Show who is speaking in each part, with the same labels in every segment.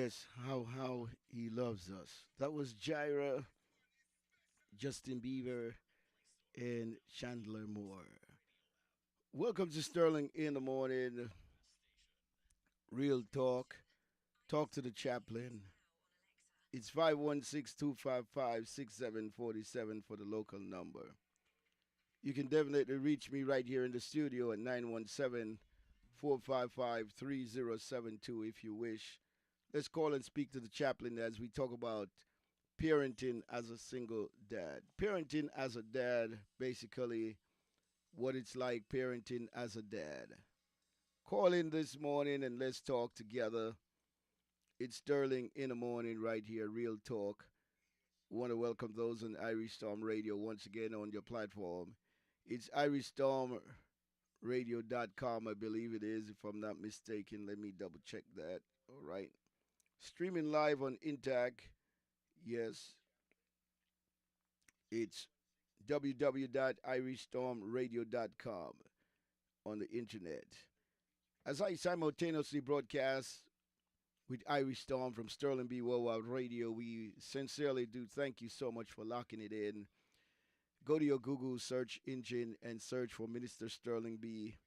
Speaker 1: Yes, how he loves us. That was Jaira, Justin Bieber, and Chandler Moore. Welcome to Sterling in the Morning. Real talk. Talk to the chaplain. It's 516-255-6747 for the local number. You can definitely reach me right here in the studio at 917-455-3072 if you wish. Let's call and speak to the chaplain as we talk about parenting as a single dad. Parenting as a dad, basically, what it's like parenting as a dad. Call in this morning and let's talk together. It's Sterling in the morning right here, Real Talk. We want to welcome those on Irish Storm Radio once again on your platform. It's iristormradio.com, I believe it is, if I'm not mistaken. Let me double check that. All right. Streaming live on Intac. Yes, it's www.iristormradio.com on the internet. As I simultaneously broadcast with Irish Storm from Sterling B. Worldwide Radio, we sincerely do thank you so much for locking it in. Go to your Google search engine and search for Minister Sterling B,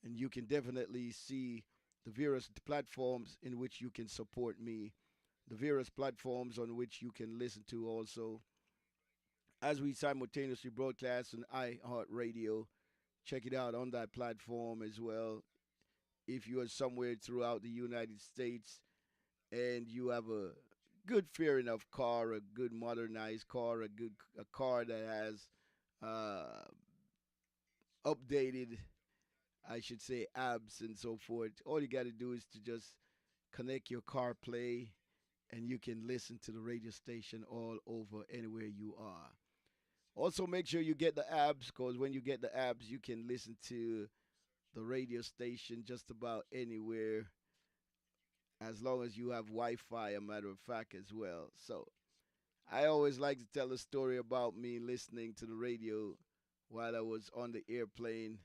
Speaker 1: and you can definitely see the various platforms in which you can support me, the various platforms on which you can listen to also. As we simultaneously broadcast on iHeartRadio, check it out on that platform as well. If you are somewhere throughout the United States and you have a good fair enough car, a good modernized car, a car that has uh, updated, I should say, apps and so forth, all you got to do is to just connect your CarPlay and you can listen to the radio station all over anywhere you are. Also, make sure you get the apps because when you get the apps, you can listen to the radio station just about anywhere as long as you have Wi Fi, a matter of fact, as well. So, I always like to tell a story about me listening to the radio while I was on the airplane.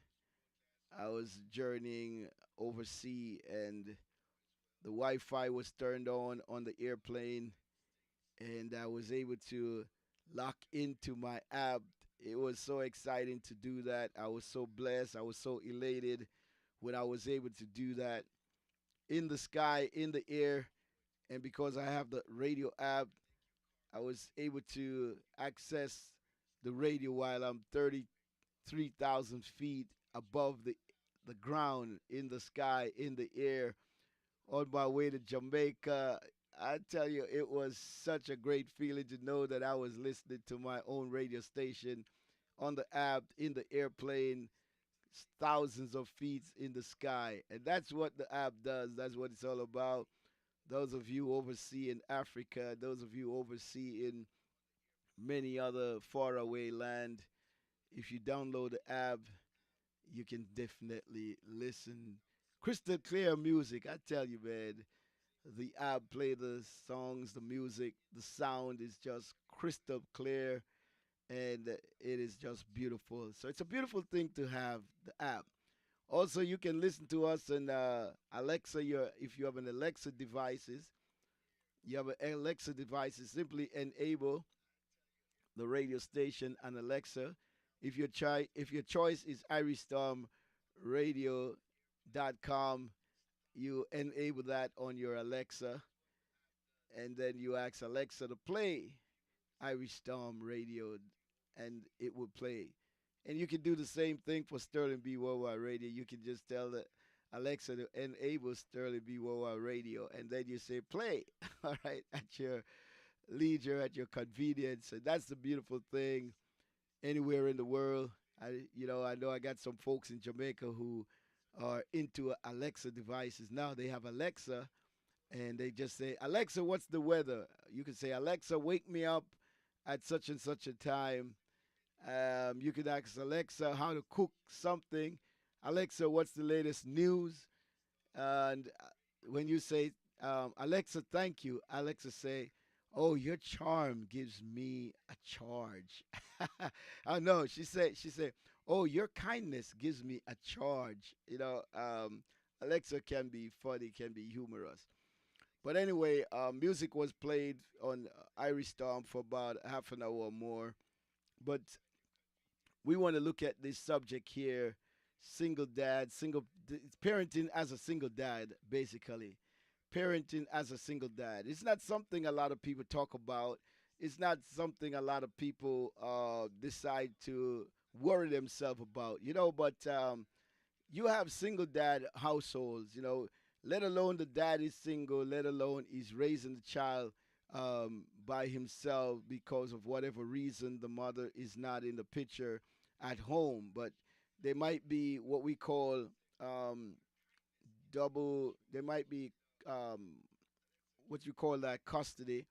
Speaker 1: I was journeying overseas and the Wi Fi was turned on the airplane, and I was able to lock into my app. It was so exciting to do that. I was so blessed. I was so elated when I was able to do that in the sky, in the air. And because I have the radio app, I was able to access the radio while I'm 33,000 feet above the ground, in the sky, in the air, on my way to Jamaica. I tell you, it was such a great feeling to know that I was listening to my own radio station on the app, in the airplane, thousands of feet in the sky. And that's what the app does. That's what it's all about. Those of you overseas in Africa, those of you overseas in many other faraway land, if you download the app, you can definitely listen crystal clear music. I tell you, man, the app play the songs, the music, the sound is just crystal clear, and it is just beautiful. So it's a beautiful thing to have the app. Also, you can listen to us on Alexa. If you have an Alexa devices, you have an Alexa devices. Simply enable the radio station and Alexa. If your choice is iristormradio.com, you enable that on your Alexa, and then you ask Alexa to play Irish Storm Radio, and it will play. And you can do the same thing for Sterling B. Worldwide Radio. You can just tell the Alexa to enable Sterling B. Worldwide Radio, and then you say play, all right, at your leisure, at your convenience. And that's the beautiful thing anywhere in the world. I know I got some folks in Jamaica who are into Alexa devices. Now they have Alexa, and they just say, Alexa, what's the weather? You can say, Alexa, wake me up at such and such a time. You could ask Alexa how to cook something. Alexa, what's the latest news? And when you say, Alexa, thank you, Alexa say, oh, your charm gives me a charge. Oh no, she said, oh, your kindness gives me a charge. Alexa can be funny, can be humorous. But anyway, music was played on Irish Storm for about half an hour or more. But we want to look at this subject here: single dad, parenting as a single dad, basically. Parenting as a single dad. It's not something a lot of people talk about. It's not something a lot of people decide to worry themselves about, but you have single dad households, let alone the dad is single, let alone he's raising the child by himself because of whatever reason the mother is not in the picture at home. But there might be what we call um, there might be um, what you call that custody,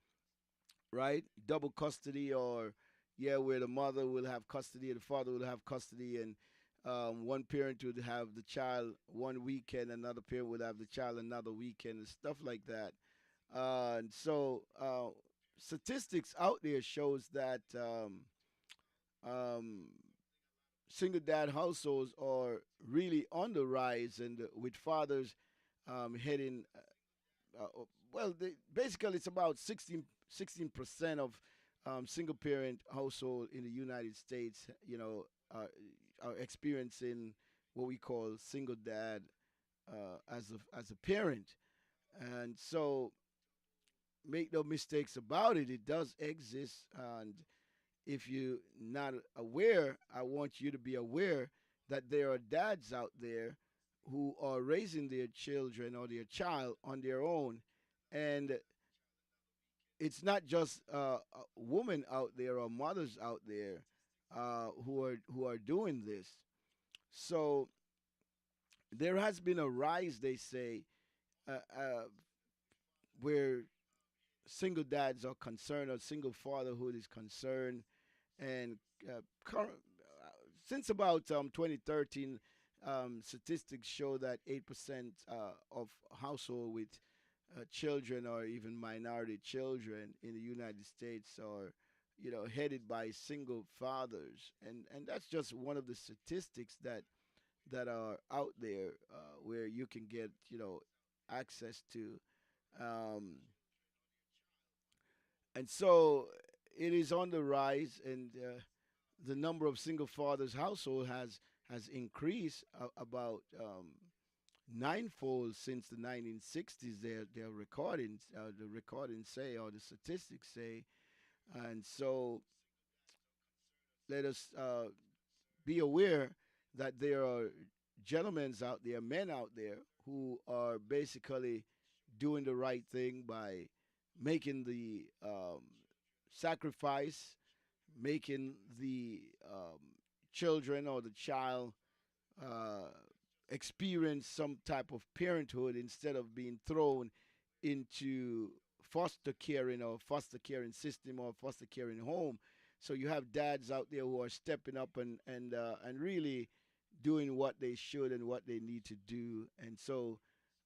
Speaker 1: right? Double custody, or yeah, where the mother will have custody and the father will have custody, and one parent would have the child one weekend, another parent would have the child another weekend, and stuff like that. And so statistics out there shows that um, single dad households are really on the rise, and with fathers heading well, basically it's about 16% of single parent household in the United States, are experiencing what we call single dad as a parent. And so make no mistakes about it, it does exist. And if you're not aware, I want you to be aware that there are dads out there who are raising their children or their child on their own. And it's not just women out there or mothers out there who are doing this. So there has been a rise, they say, where single dads are concerned or single fatherhood is concerned, and since about 2013, statistics show that 8% of household with children or even minority children in the United States are, headed by single fathers, and that's just one of the statistics that are out there where you can get, access to. Um, and so it is on the rise, and the number of single fathers household has increased about ninefold since the 1960s. Their recordings, the recordings say, or the statistics say. And so let us be aware that there are gentlemen out there, men out there, who are basically doing the right thing by making the sacrifice, making the children or the child uh, experience some type of parenthood instead of being thrown into foster caring system or foster caring home. So you have dads out there who are stepping up and really doing what they should and what they need to do. And so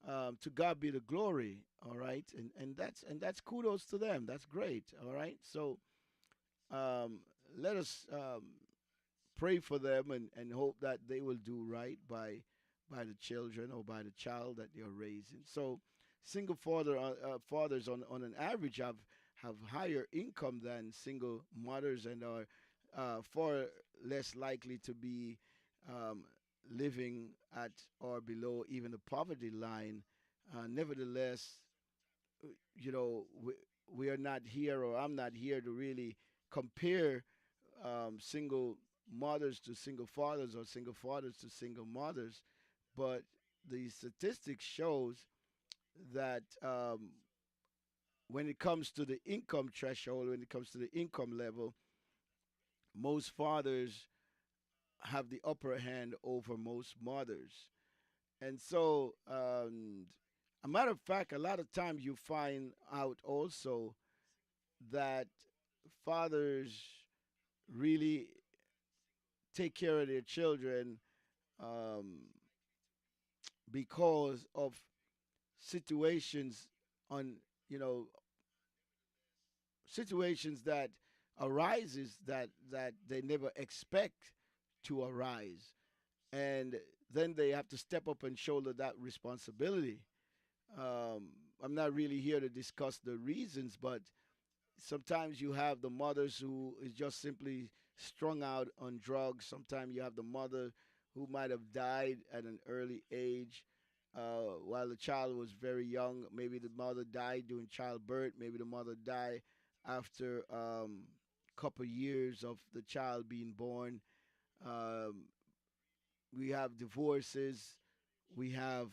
Speaker 1: to God be the glory. All right, and that's kudos to them. That's great. All right, so um, let us pray for them and hope that they will do right by the children or by the child that they're raising. So single fathers on an average have higher income than single mothers, and are far less likely to be um, living at or below even the poverty line. Nevertheless, we are not here, or I'm not here to really compare single mothers to single fathers or single fathers to single mothers, but the statistics shows that when it comes to the income threshold, when it comes to the income level, most fathers have the upper hand over most mothers. And so, a matter of fact, a lot of times you find out also that fathers really take care of their children um, because of situations on you know situations that arises that they never expect to arise, and then they have to step up and shoulder that responsibility. um, I'm not really here to discuss the reasons, but sometimes you have the mothers who is just simply strung out on drugs. Sometimes you have the mother who might have died at an early age while the child was very young. Maybe the mother died during childbirth. Maybe the mother died after couple years of the child being born. Um, we have divorces. We have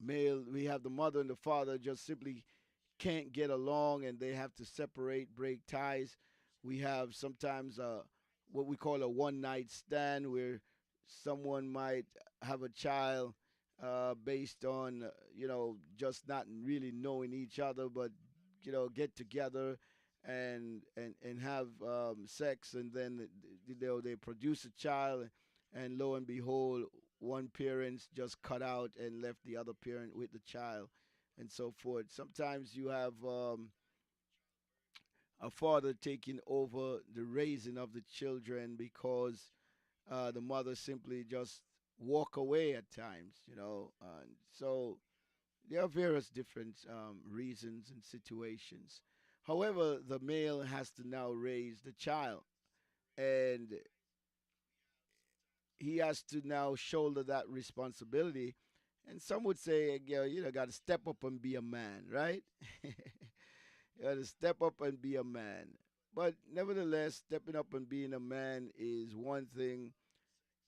Speaker 1: we have the mother and the father just simply can't get along and they have to separate, break ties. We have sometimes what we call a one night stand where someone might have a child based on, just not really knowing each other, but, get together and have sex, and then they produce a child, and lo and behold, one parent's just cut out and left the other parent with the child and so forth. Sometimes you have a father taking over the raising of the children because the mother simply just walk away at times. So there are various different reasons and situations. However, the male has to now raise the child, and he has to now shoulder that responsibility. And some would say, got to step up and be a man, right? You got to step up and be a man. But nevertheless, stepping up and being a man is one thing.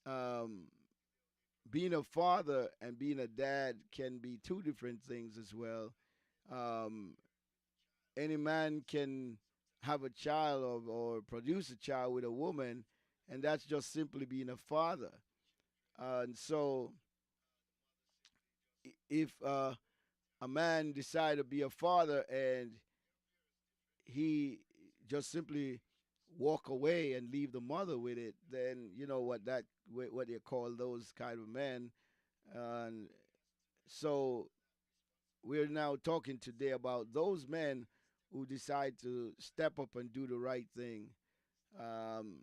Speaker 1: Um, Being a father and being a dad can be two different things as well. Um, any man can have a child or produce a child with a woman, and that's just simply being a father. And so, if a man decide to be a father and he just simply walk away and leave the mother with it, then you know what they call those kind of men. And so we're now talking today about those men who decide to step up and do the right thing. Um,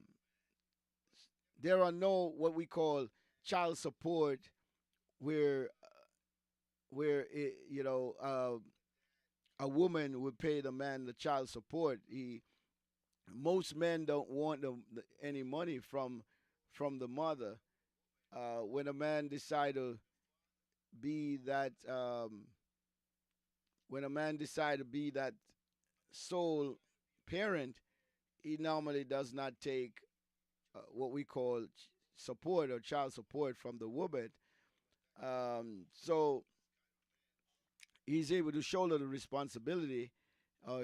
Speaker 1: there are no what we call child support where a woman would pay the man the child support. Most men don't want any money from the mother. When a man decide to be that when a man decide to be that sole parent, he normally does not take what we call support or child support from the woman. So he's able to shoulder the responsibility,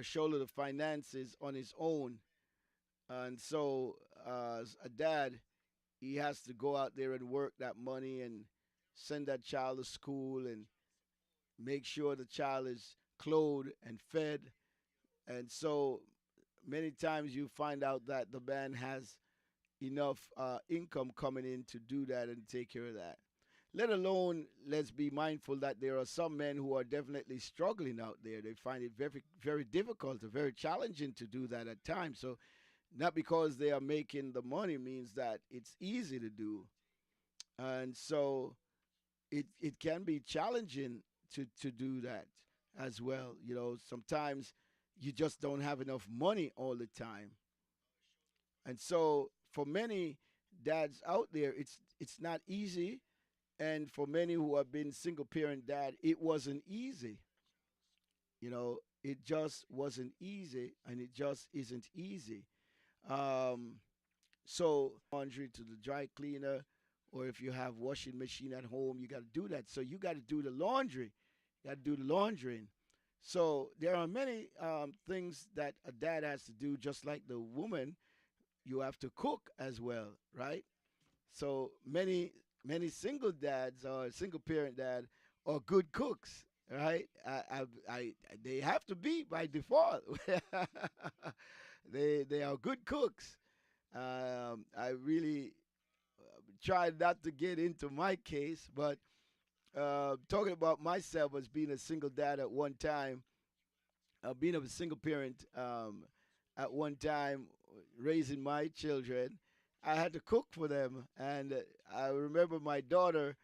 Speaker 1: shoulder the finances on his own. And so, as a dad, he has to go out there and work that money and send that child to school and make sure the child is clothed and fed. And so, many times you find out that the man has enough income coming in to do that and take care of that. Let alone, let's be mindful that there are some men who are definitely struggling out there. They find it very, very difficult or very challenging to do that at times. So, not because they are making the money means that it's easy to do. And so, it can be challenging to do that as well. Sometimes you just don't have enough money all the time. And so, for many dads out there, it's not easy. And for many who have been single parent dad, it wasn't easy. It just wasn't easy, and it just isn't easy. Um, so laundry to the dry cleaner, or if you have washing machine at home, you got to do that. So you got to do the laundry. You got to do the laundering. So there are many things that a dad has to do, just like the woman. You have to cook as well, right? So many single dads or single parent dad are good cooks, right? They have to be by default. They are good cooks. I really tried not to get into my case, but talking about myself as being a single dad at one time, being a single parent at one time, raising my children, I had to cook for them. And I remember my daughter.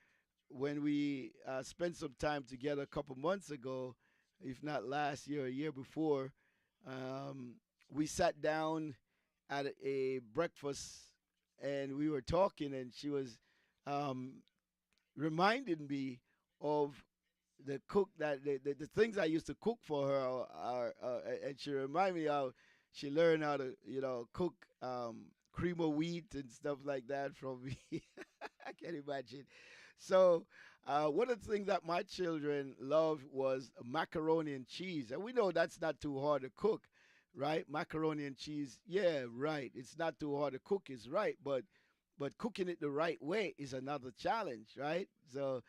Speaker 1: when we spent some time together a couple months ago, if not last year or a year before, um, we sat down at a breakfast and we were talking, and she was um, reminding me of the cook that the things I used to cook for her, and she reminded me how she learned how to cook cream of wheat and stuff like that from me. I can't imagine. So one of the things that my children loved was macaroni and cheese, and we know that's not too hard to cook, right? Macaroni and cheese, yeah, right. It's not too hard to cook, is right, but cooking it the right way is another challenge, right? So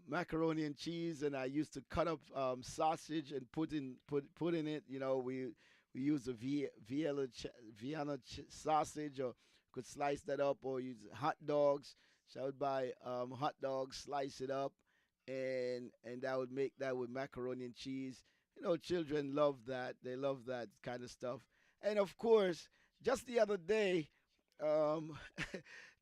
Speaker 1: macaroni and cheese, and I used to cut up sausage and put in it. We use a Vienna sausage, or could slice that up, or use hot dogs. So I would buy hot dogs, slice it up, and I would make that with macaroni and cheese. Children love that. They love that kind of stuff. And of course, just the other day, um,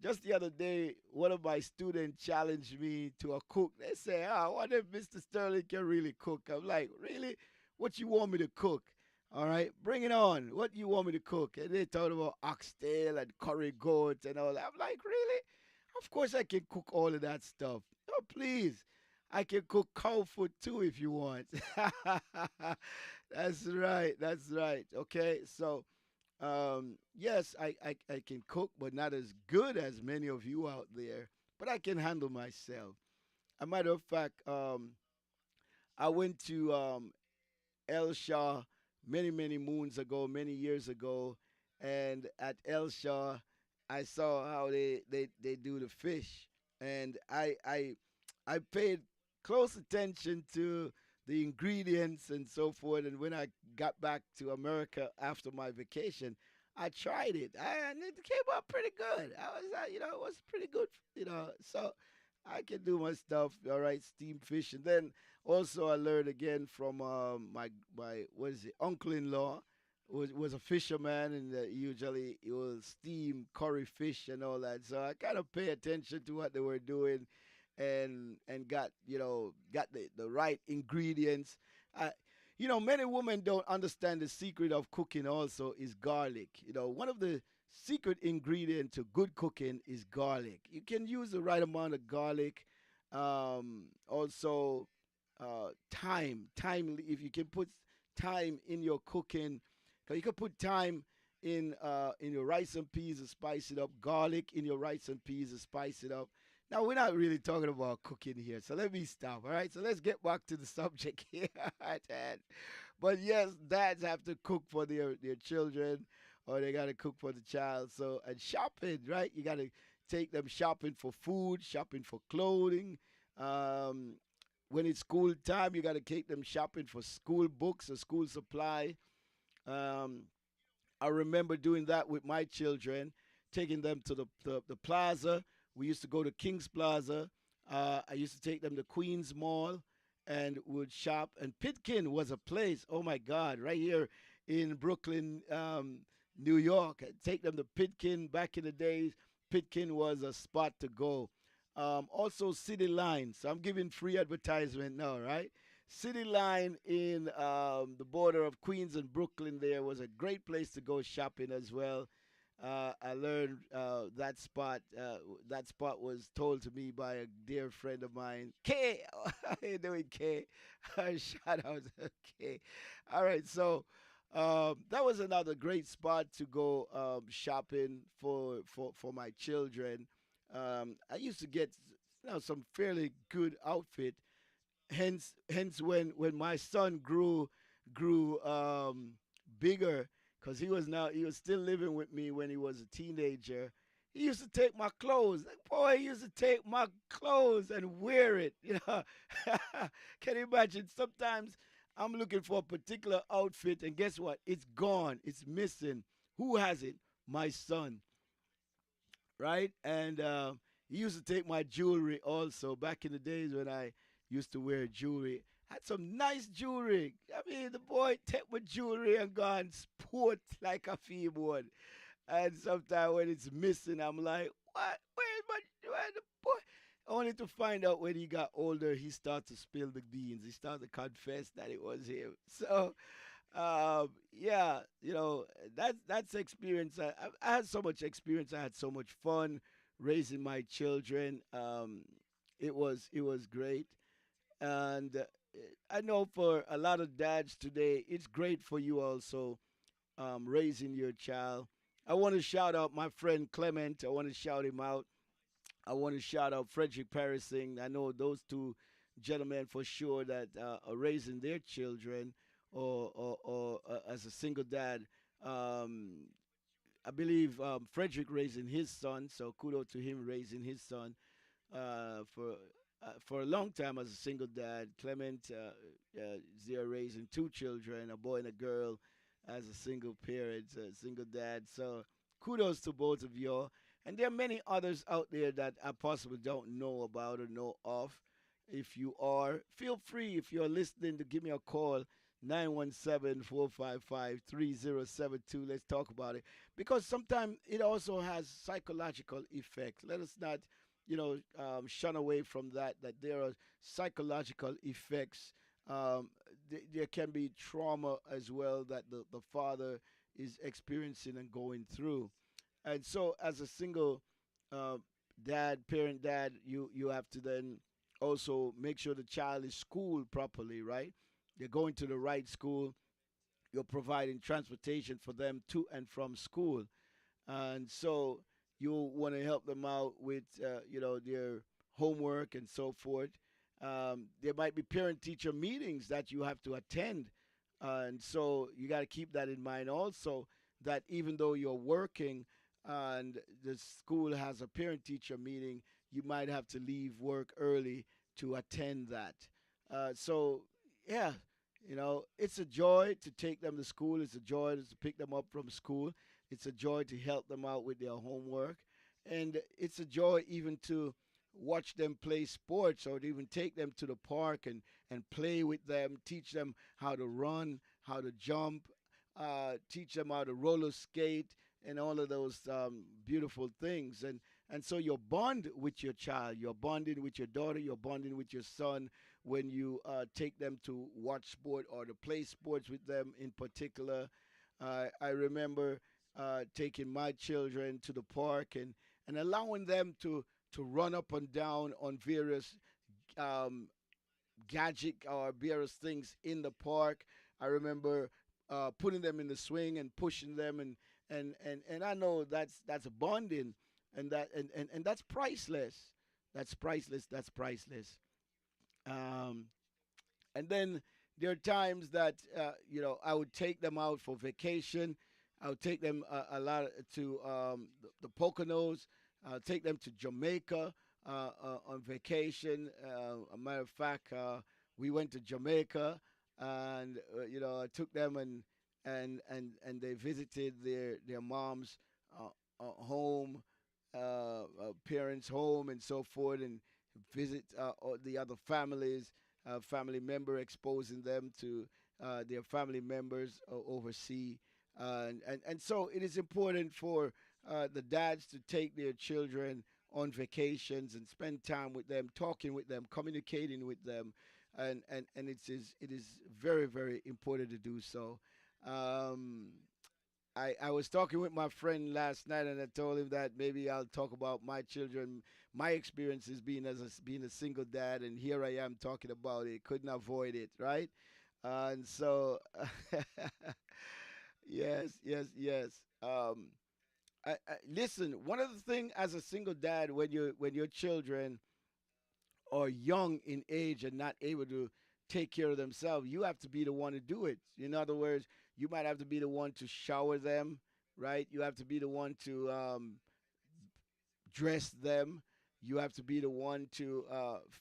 Speaker 1: just the other day, one of my students challenged me to a cook. They say, "Ah, I wonder if Mr. Sterling can really cook." I'm like, "Really? What you want me to cook? All right, bring it on. What you want me to cook?" And they talked about oxtail and curry goat and all that. I'm like, "Really? Of course I can cook all of that stuff. Oh, please. I can cook cow foot too if you want." That's right. That's right. Okay, so yes, I can cook, but not as good as many of you out there. But I can handle myself. A matter of fact, I went to El Shah many moons ago, many years ago, and at El Shah, I saw how they do the fish, and I paid close attention to the ingredients and so forth. And when I got back to America after my vacation, I tried it, and it came out pretty good. I was, it was pretty good, So I can do my stuff, all right, steam fish, and then also I learned again from my what is it, uncle-in-law was a fisherman, and usually he will steam curry fish and all that. So I kind of pay attention to what they were doing, and got the right ingredients. Many women don't understand the secret of cooking. Also, is garlic. One of the secret ingredient to good cooking is garlic. You can use the right amount of garlic. Also, time. If you can put time in your cooking, because you can put time in your rice and peas and spice it up. Garlic in your rice and peas and spice it up. Now we're not really talking about cooking here, so let me stop. All right, so let's get back to the subject here at hand. But yes, dads have to cook for their children, or they gotta cook for the child. So, and shopping, right? You gotta take them shopping for food, shopping for clothing. Um, when it's school time, you gotta take them shopping for school books or school supply. Um, I remember doing that with my children, taking them to the plaza. We used to go to King's Plaza. I used to take them to Queens Mall and would shop. And Pitkin was a place, oh my God, right here in Brooklyn, New York. I'd take them to Pitkin back in the days. Pitkin was a spot to go. Also, City Line. So I'm giving free advertisement now, right? City Line in the border of Queens and Brooklyn there was a great place to go shopping as well. I learned that spot. That spot was told to me by a dear friend of mine, K. How you doing, K? Shout out to K. All right, so that was another great spot to go shopping for my children. I used to get some fairly good outfit. Hence when my son grew bigger, because he was still living with me when he was a teenager. He used to take my clothes. Like, boy, he used to take my clothes and wear it. Can you imagine? Sometimes I'm looking for a particular outfit, and guess what? It's gone. It's missing. Who has it? My son, right? And he used to take my jewelry also. Back in the days when I used to wear jewelry, had some nice jewelry. I mean, the boy take my jewelry and go and sport like a female. And sometimes when it's missing, I'm like, what? Where's the boy? Only to find out when he got older, he started to spill the beans. He started to confess that it was him. So, yeah, that's experience. I had so much experience. I had so much fun raising my children. It was great, and I know for a lot of dads today, it's great for you also raising your child. I want to shout out my friend Clement. I want to shout him out. I want to shout out Frederick Parising. I know those two gentlemen for sure that are raising their children or as a single dad. Um, I believe Frederick raising his son, so kudos to him raising his son for a long time as a single dad. Clement, they're raising two children, a boy and a girl, as a single parent, a single dad. So kudos to both of you. And there are many others out there that I possibly don't know about or know of. If you are, feel free, if you're listening, to give me a call, 917-455-3072. Let's talk about it. Because sometimes it also has psychological effects. Let us not, shun away from that there are psychological effects. Um, there can be trauma as well that the father is experiencing and going through. And so, as a single uh, parent dad, you have to then also make sure the child is schooled properly, right? They're going to the right school. You're providing transportation for them to and from school, and so you want to help them out with their homework and so forth. There might be parent-teacher meetings that you have to attend, and so you got to keep that in mind also. That even though you're working and the school has a parent-teacher meeting, you might have to leave work early to attend that. So yeah, it's a joy to take them to school. It's a joy to pick them up from school. It's a joy to help them out with their homework. And it's a joy even to watch them play sports or to even take them to the park and play with them, teach them how to run, how to jump, teach them how to roller skate, and all of those beautiful things. And so you're bond with your child, you're bonding with your daughter, you're bonding with your son when you take them to watch sport or to play sports with them in particular. I remember taking my children to the park and allowing them to run up and down on various um, gadget or various things in the park. I remember putting them in the swing and pushing them, and I know that's bonding, and that's priceless. That's priceless. That's priceless. Um, and then there are times that I would take them out for vacation. I would take them a lot to the Poconos. Take them to Jamaica on vacation. A matter of fact, we went to Jamaica, and I took them and they visited their mom's home, parents' home, and so forth, and visit all the other families, family member, exposing them to their family members overseas. And so it is important for the dads to take their children on vacations and spend time with them, talking with them, communicating with them, and it is very very important to do so. Um, I was talking with my friend last night, and I told him that maybe I'll talk about my children, my experiences being a single dad, and here I am talking about it. Couldn't avoid it, right? And so, yes, yes, yes. Um, Listen. One of the things as a single dad, when your children are young in age and not able to take care of themselves, you have to be the one to do it. In other words, you might have to be the one to shower them, right? You have to be the one to dress them. You have to be the one to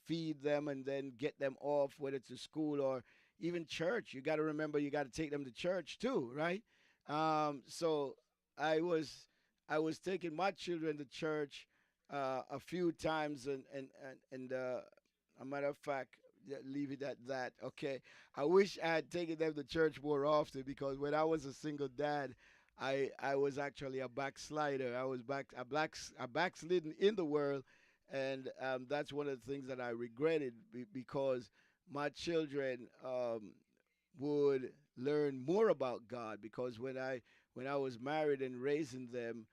Speaker 1: feed them and then get them off, whether to school or even church. You got to remember, you got to take them to church too, right? So I was I was taking my children to church a few times, and a matter of fact, leave it at that. Okay, I wish I had taken them to church more often because when I was a single dad, I was actually a backslider. I was backslidden in the world, And that's one of the things that I regretted because my children would learn more about God. Because when I was married and raising them,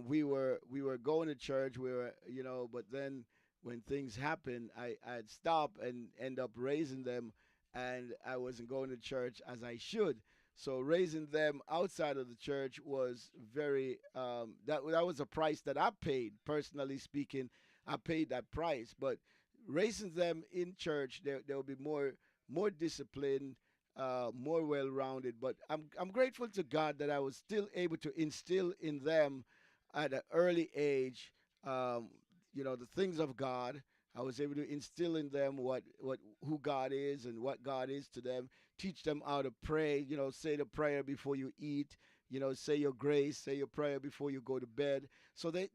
Speaker 1: we were going to church. We were, but then when things happened, I'd stop and end up raising them, and I wasn't going to church as I should. So raising them outside of the church was very that was a price that I paid. Personally speaking, I paid that price. But raising them in church, there will be more discipline, more well-rounded. But I'm grateful to God that I was still able to instill in them at an early age, um, the things of God. I was able to instill in them what who God is and what God is to them. Teach them how to pray. Say the prayer before you eat. Say your grace. Say your prayer before you go to bed. So they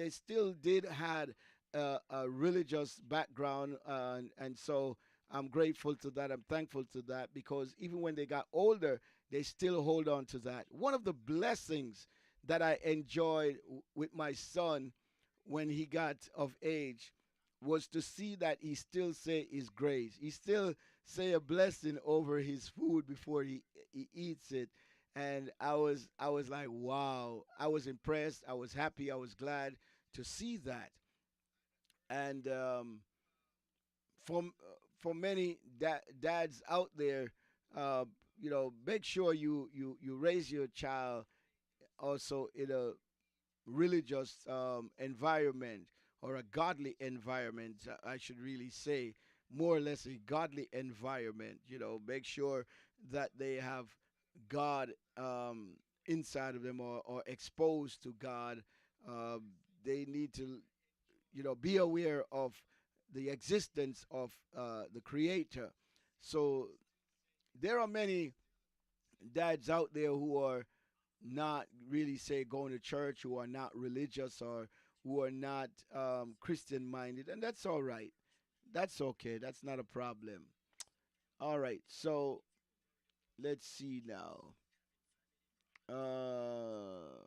Speaker 1: still did had a religious background, and so I'm grateful to that. I'm thankful to that because even when they got older, they still hold on to that. One of the blessings that I enjoyed with my son when he got of age was to see that he still say his grace. He still say a blessing over his food before he eats it. And I was like, wow. I was impressed. I was happy. I was glad to see that. And for many dads out there, uh, make sure you raise your child also in a religious environment or a godly environment. I should really say more or less a godly environment. Make sure that they have God inside of them, or exposed to God. Um, they need to be aware of the existence of the Creator. So there are many dads out there who are not really say going to church, who are not religious, or who are not Christian minded, and that's all right. That's okay. That's not a problem. All right. So let's see now. Uh,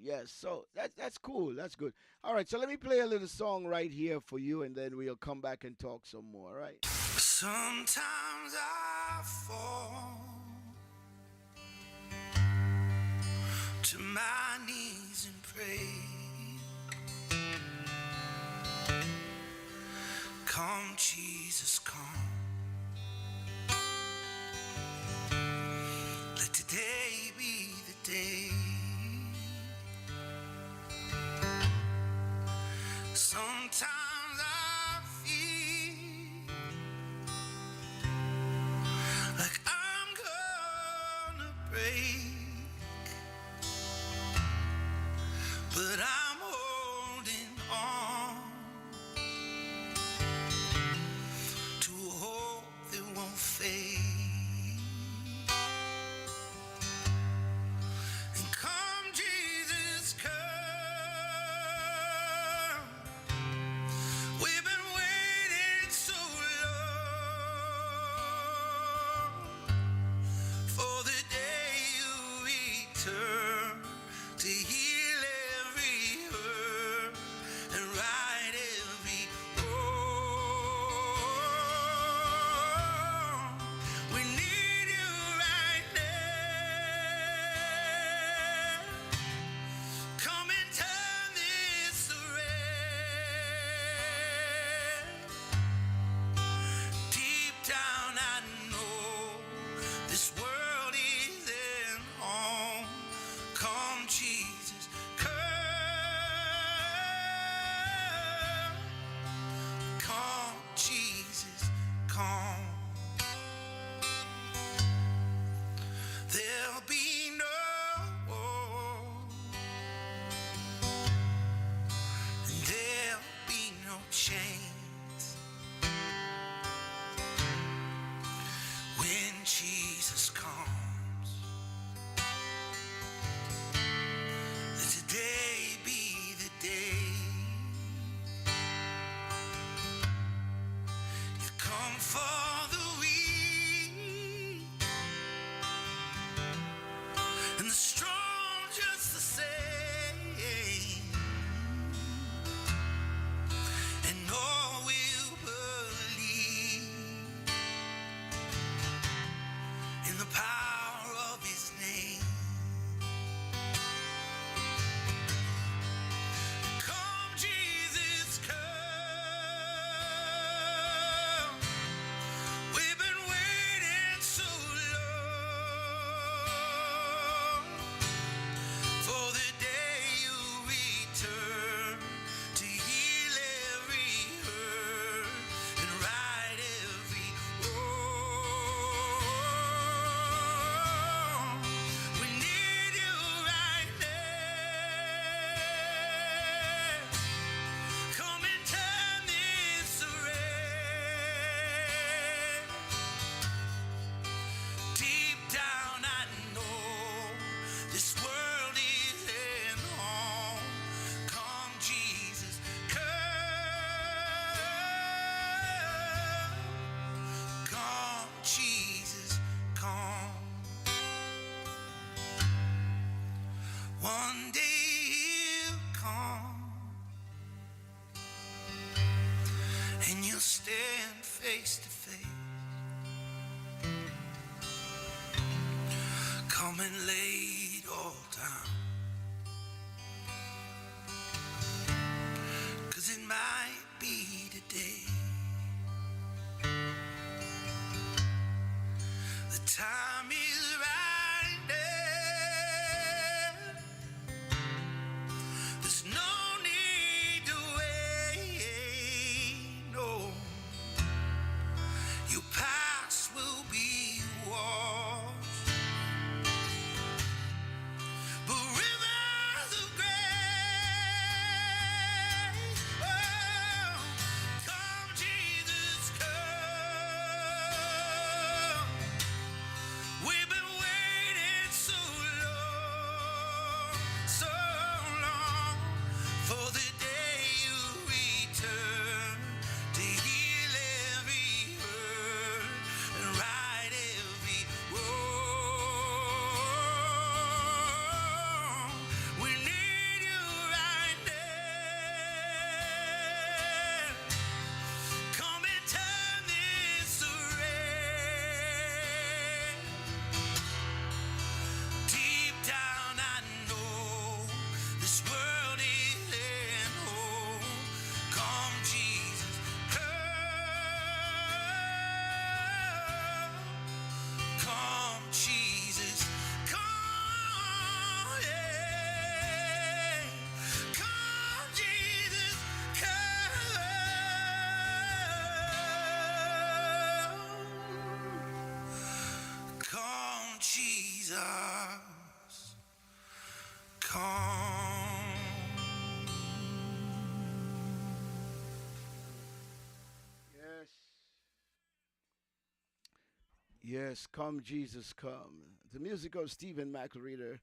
Speaker 1: yes. So that's cool. That's good. All right. So let me play a little song right here for you, and then we'll come back and talk some more. All right. Sometimes I fall to my knees and pray. Come, Jesus, come. Let today be the day. Sometimes I feel like I'm gonna break, but I'm holding on to a hope that won't fade. And come, Jesus, come. We've been waiting so long for the day you return to heal every hurt and right every wrong. We need you right now. Come and turn this around. Deep down I know this world isn't home. Come, Jesus, come. Come, Jesus, come. There'll be no war, and there'll be no chains when Jesus comes. Yes. Yes, come Jesus come. The music of Stephen McLeader,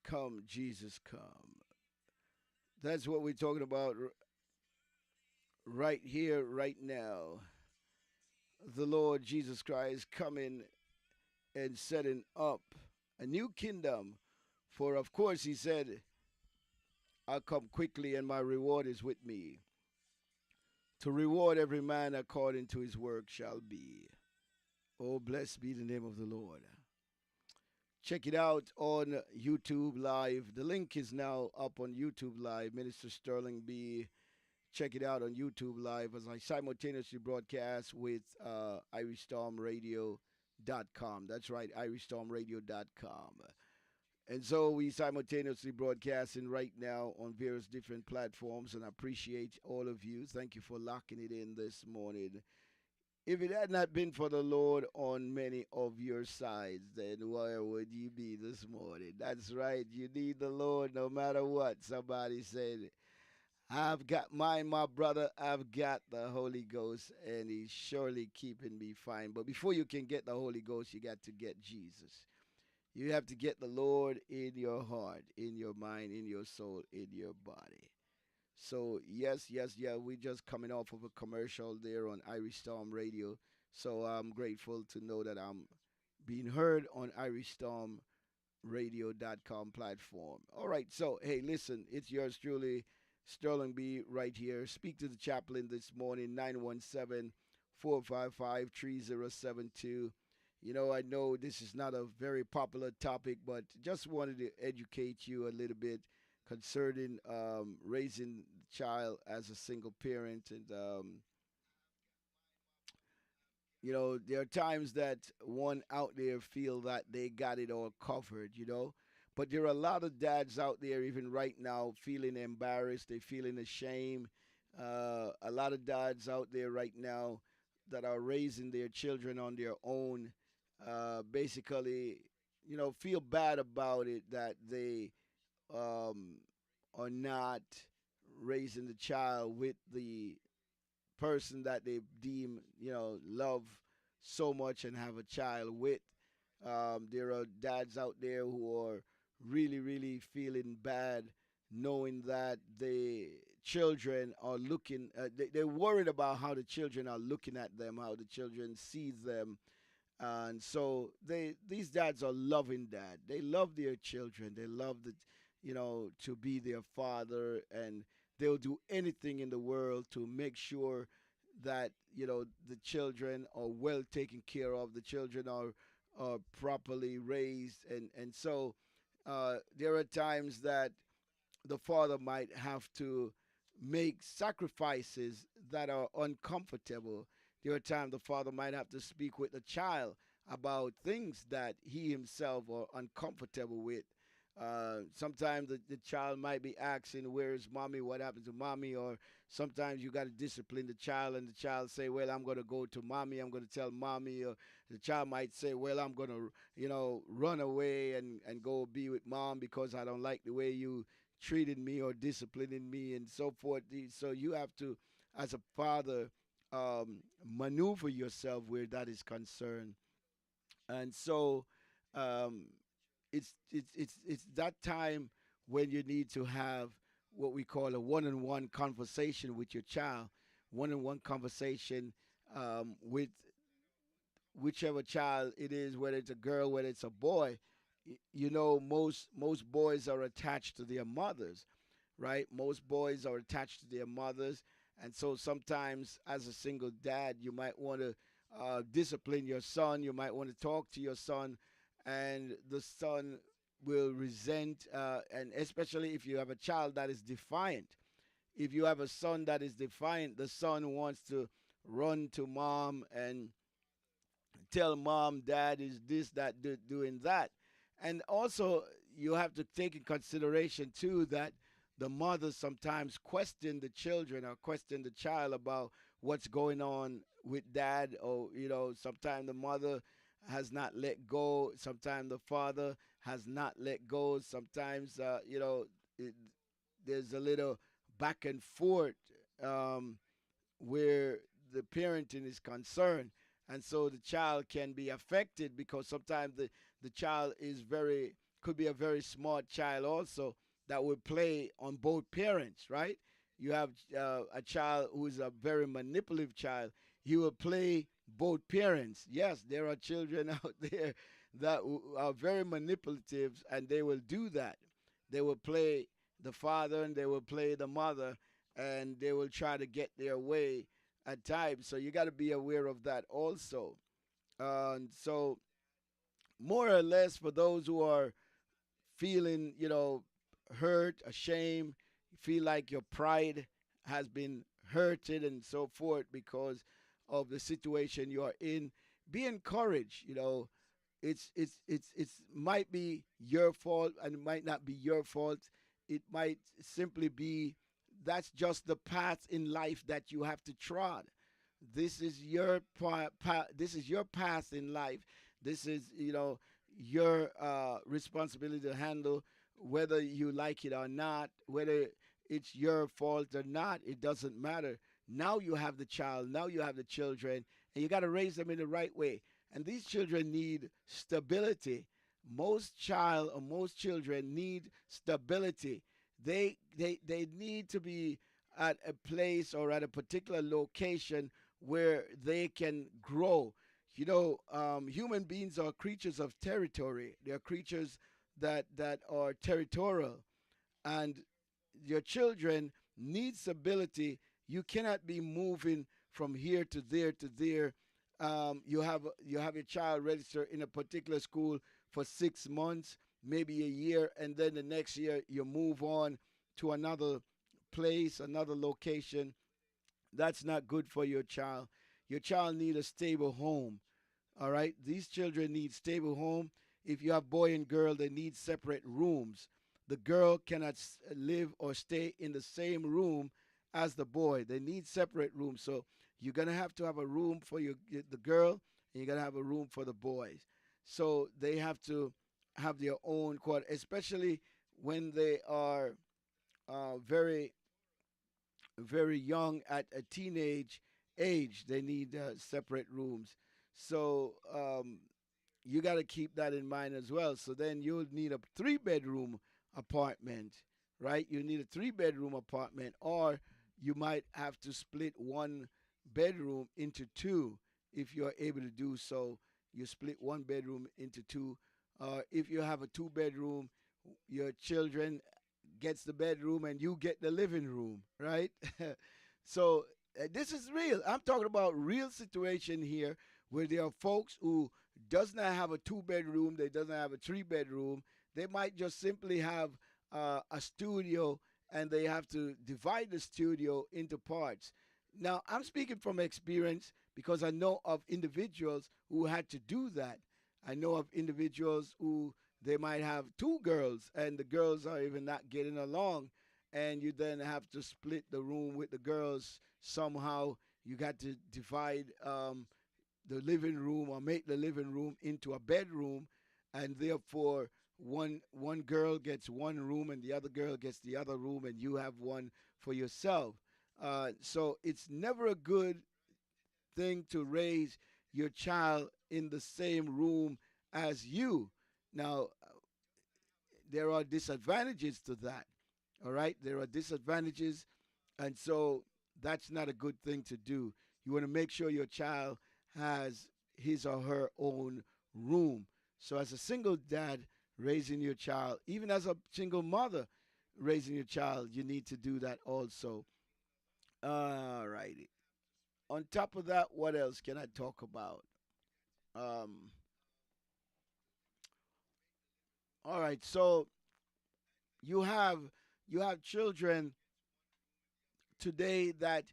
Speaker 1: come Jesus come. That's what we're talking about right here, right now. The Lord Jesus Christ coming and setting up a new kingdom. For of course he said, I'll come quickly and my reward is with me. To reward every man according to his work shall be. Oh, blessed be the name of the Lord. Check it out on YouTube Live. The link is now up on YouTube Live. Minister Sterling B. Check it out on YouTube Live as I simultaneously broadcast with IrishStormRadio.com. That's right, IrishStormRadio.com. And so we simultaneously broadcasting right now on various different platforms, and I appreciate all of you. Thank you for locking it in this morning. If it had not been for the Lord on many of your sides, then where would you be this morning? That's right, you need the Lord no matter what. Somebody said, I've got mine, my brother. I've got the Holy Ghost, and He's surely keeping me fine. But before you can get the Holy Ghost, you got to get Jesus. You have to get the Lord in your heart, in your mind, in your soul, in your body. So yes, yes, yeah, we just coming off of a commercial there on Irish Storm Radio. So I'm grateful to know that I'm being heard on IrishStormRadio.com platform. All right, so hey, listen, it's yours truly, Sterling B. right here. Speak to the chaplain this morning, 917-455-3072. You know, I know this is not a very popular topic, but just wanted to educate you a little bit concerning raising the child as a single parent. And, you know, there are times that one out there feel that they got it all covered, you know. But there are a lot of dads out there, even right now, feeling embarrassed. They're feeling ashamed. A lot of dads out there right now that are raising their children on their own, basically, you know, feel bad about it that they um, are not raising the child with the person that they deem, you know, love so much and have a child with. There are dads out there who are really, really feeling bad knowing that the children are looking, they're worried about how the children are looking at them, how the children sees them. And so these dads are loving dad. They love their children. They love the, you know, to be their father, and they'll do anything in the world to make sure that, you know, the children are well taken care of. The children are properly raised, and so there are times that the father might have to make sacrifices that are uncomfortable. There are times the father might have to speak with the child about things that he himself are uncomfortable with. Sometimes the child might be asking, "Where's mommy? What happened to mommy?" Or sometimes you got to discipline the child, and the child say, "Well, I'm going to go to mommy. I'm going to tell mommy." Or the child might say, "Well, I'm going to, you know, run away and go be with mom because I don't like the way you treating me or disciplining me," and so forth. So you have to, as a father, maneuver yourself where that is concerned. And so um, it's that time when you need to have what we call a one-on-one conversation with your child, one-on-one conversation with whichever child it is, whether it's a girl, whether it's a boy. You know, most boys are attached to their mothers, right? Most boys are attached to their mothers, and so sometimes, as a single dad, you might want to discipline your son. You might want to talk to your son, and the son will resent, and especially if you have a child that is defiant. If you have a son that is defiant, the son wants to run to mom and tell mom, dad is this, that, doing that. And also, you have to take in consideration too that the mothers sometimes question the children or question the child about what's going on with dad, or you know, sometimes the mother has not let go, sometimes the father has not let go. Sometimes, it, there's a little back and forth um, where the parenting is concerned. And so the child can be affected because sometimes the child is could be a very smart child also that would play on both parents, right? You have a child who is a very manipulative child. He will play both parents. Yes, there are children out there that are very manipulative and they will do that. They will play the father and they will play the mother and they will try to get their way at times. So you got to be aware of that also. And so, more or less, for those who are feeling, hurt, ashamed, feel like your pride has been hurted and so forth because of the situation you are in, be encouraged. It's might be your fault and it might not be your fault. It might simply be that's just the path in life that you have to trod. This is your this is your path in life. This is your responsibility to handle, whether you like it or not, whether it's your fault or not. It doesn't matter. Now you have the child. Now you have the children, and you got to raise them in the right way. And these children need stability. Most children need stability. They need to be at a place or at a particular location where they can grow. Human beings are creatures of territory. They are creatures that are territorial, and your children need stability. You cannot be moving from here to there to there. You have your child registered in a particular school for 6 months, maybe a year, and then the next year you move on to another place, another location. That's not good for your child. Your child need a stable home. All right, these children need stable home. If you have boy and girl, they need separate rooms. The girl cannot live or stay in the same room as the boy. They need separate rooms. So you're gonna have to have a room for the girl, and you're gonna have a room for the boys. So they have to have their own quarter, especially when they are very very young at a teenage age. They need separate rooms. So you got to keep that in mind as well. So then you'll need a three-bedroom apartment, right? You need a three-bedroom apartment, or you might have to split one bedroom into two if you're able to do so. You split one bedroom into two. If you have a two-bedroom, your children gets the bedroom and you get the living room, right? So this is real. I'm talking about real situation here where there are folks who does not have a two-bedroom, they doesn't have a three-bedroom. They might just simply have a studio and they have to divide the studio into parts. Now, I'm speaking from experience because I know of individuals who had to do that. I know of individuals who they might have two girls and the girls are even not getting along, and you then have to split the room with the girls somehow. You got to divide the living room or make the living room into a bedroom, and therefore one girl gets one room and the other girl gets the other room, and you have one for yourself. So it's never a good thing to raise your child in the same room as you. Now, there are disadvantages to that. All right, there are disadvantages, and so that's not a good thing to do. You want to make sure your child has his or her own room. So, as a single dad raising your child, even as a single mother raising your child, you need to do that also. All righty. On top of that, what else can I talk about? Um, all right. So you have you have children today that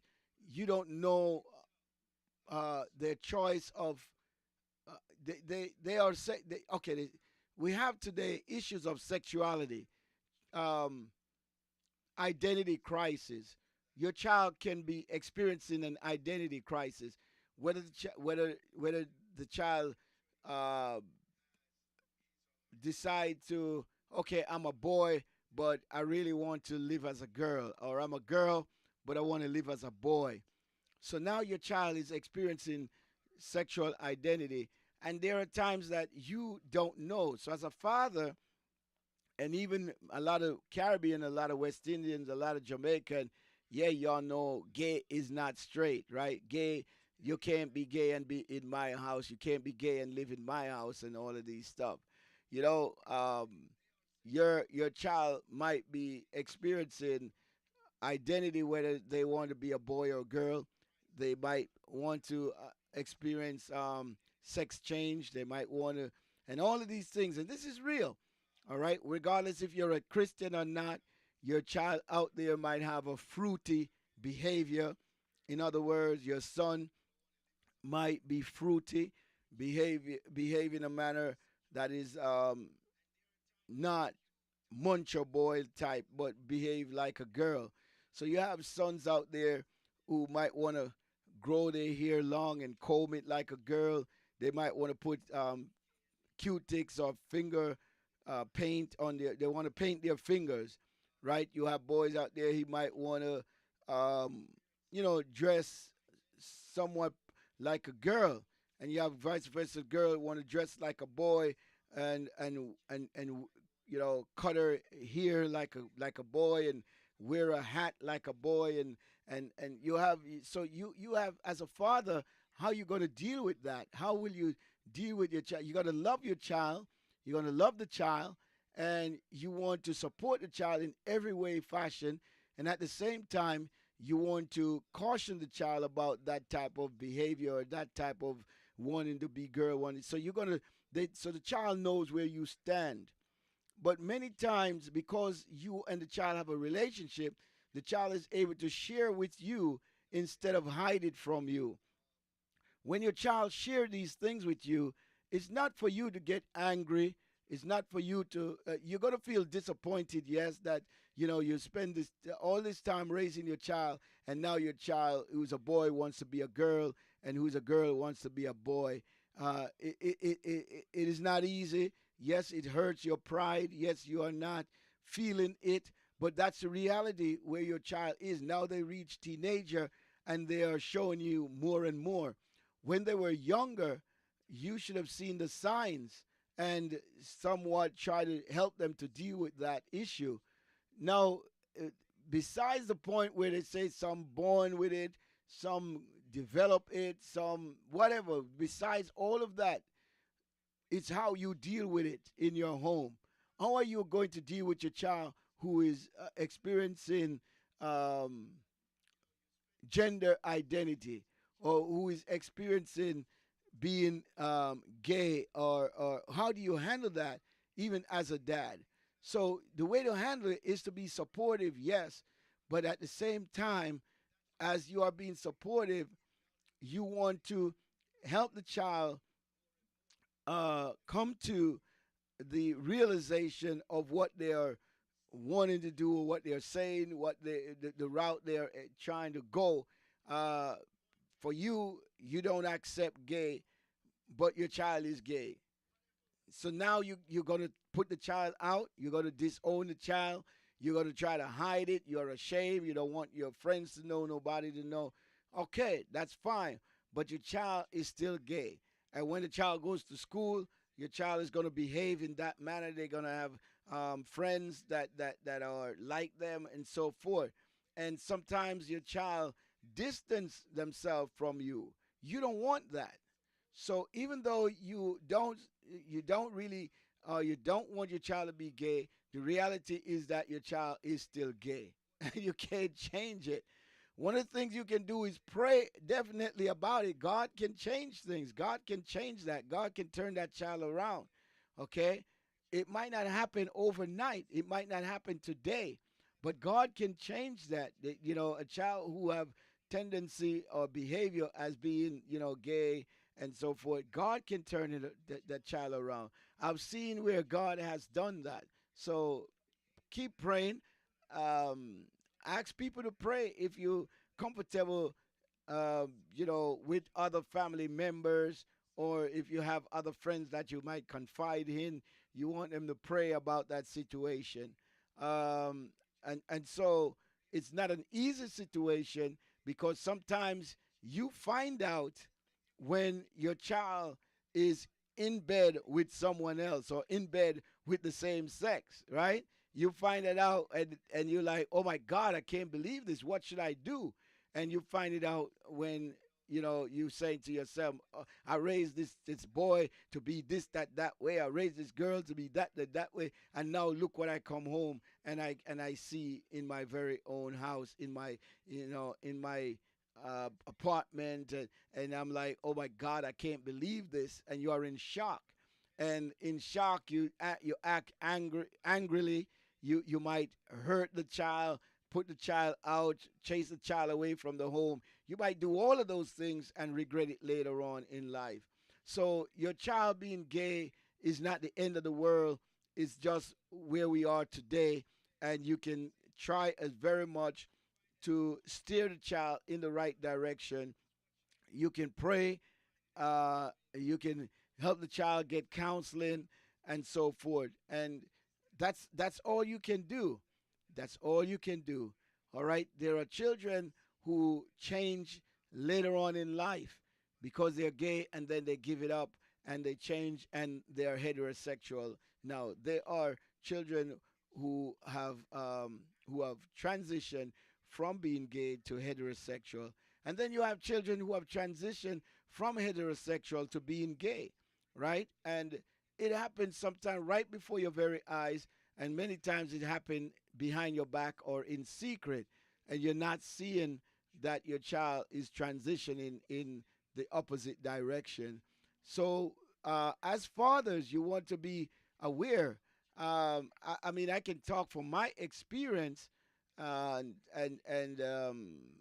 Speaker 1: you don't know their choice of they are okay. We have today issues of sexuality, um, identity crisis. Your child can be experiencing an identity crisis, whether the child uh, decide to, okay, I'm a boy, but I really want to live as a girl, or I'm a girl, but I want to live as a boy. So now your child is experiencing sexual identity, and there are times that you don't know. So as a father, and even a lot of Caribbean, a lot of West Indians, a lot of Jamaican, yeah, y'all know gay is not straight, right? Gay, you can't be gay and be in my house. You can't be gay and live in my house, and all of these stuff. You know, your child might be experiencing identity, whether they want to be a boy or girl. They might want to experience sex change. They might want to, and all of these things. And this is real, all right? Regardless if you're a Christian or not, your child out there might have a fruity behavior. In other words, your son might be fruity, behave in a manner that is not muncher boy type, but behave like a girl. So you have sons out there who might want to grow their hair long and comb it like a girl. They might want to put Q-tips or finger paint on their. They want to paint their fingers, right? You have boys out there. He might want to, dress somewhat like a girl, and you have vice versa. Girl want to dress like a boy, and cut her hair like a boy, and wear a hat like a boy, and you have, so you have, as a father, how you going to deal with that? How will you deal with your child? You got to love your child. You're going to love the child, and you want to support the child in every way, fashion, and at the same time, you want to caution the child about that type of behavior, or that type of wanting to be girl, wanting. So you're gonna, so the child knows where you stand. But many times, because you and the child have a relationship, the child is able to share with you instead of hide it from you. When your child share these things with you, it's not for you to get angry. It's not for you to. You're gonna feel disappointed, yes, that you spend this all this time raising your child, and now your child, who's a boy, wants to be a girl, and who's a girl wants to be a boy. It is not easy. Yes, it hurts your pride. Yes, you are not feeling it, but that's the reality where your child is. Now they reach teenager, and they are showing you more and more. When they were younger, you should have seen the signs and somewhat try to help them to deal with that issue. Now, uh, besides the point where they say some born with it, some develop it, some whatever, besides all of that, it's how you deal with it in your home. How are you going to deal with your child who is experiencing um, gender identity, or who is experiencing being gay, or how do you handle that even as a dad? So the way to handle it is to be supportive, yes, but at the same time, as you are being supportive, you want to help the child come to the realization of what they are wanting to do, or what they're saying, what the route they're trying to go. Uh, for you, you don't accept gay, but your child is gay. So now you're gonna put the child out. You're gonna disown the child. You're gonna try to hide it. You're ashamed. You don't want your friends to know, nobody to know. Okay, that's fine. But your child is still gay. And when the child goes to school, your child is gonna behave in that manner. They're gonna have friends that are like them, and so forth. And sometimes your child distance themselves from you. You don't want that. So even though you don't really, you don't want your child to be gay, the reality is that your child is still gay. You can't change it. One of the things you can do is pray definitely about it. God can change things. God can change that. God can turn that child around. Okay? It might not happen overnight. It might not happen today. But God can change that. A child who have tendency or behavior as being, gay and so forth, God can turn that child around. I've seen where God has done that. So keep praying. Um, Ask people to pray if you're comfortable, with other family members, or if you have other friends that you might confide in. You want them to pray about that situation. Um, and so it's not an easy situation because sometimes you find out when your child is in bed with someone else or in bed with the same sex, right? You find it out and you're like, oh my God, I can't believe this. What should I do? And you find it out when you saying to yourself, I raised this boy to be this that way. I raised this girl to be that way. And now look what I come home and I see in my very own house, in my in my apartment, and I'm like, oh my God, I can't believe this. And you are in shock, and in shock you act angrily. You might hurt the child, put the child out, chase the child away from the home. You might do all of those things and regret it later on in life. So your child being gay is not the end of the world. It's just where we are today, and you can try as very much to steer the child in the right direction. You can pray, you can help the child get counseling and so forth. And that's all you can do. That's all you can do. All right. There are children who change later on in life because they're gay and then they give it up and they change and they're heterosexual. Now there are children who have transitioned from being gay to heterosexual, and then you have children who have transitioned from heterosexual to being gay, right? And it happens sometimes right before your very eyes, and many times it happens behind your back or in secret, and you're not seeing that your child is transitioning in the opposite direction. So, as fathers, you want to be aware. I mean, I can talk from my experience, and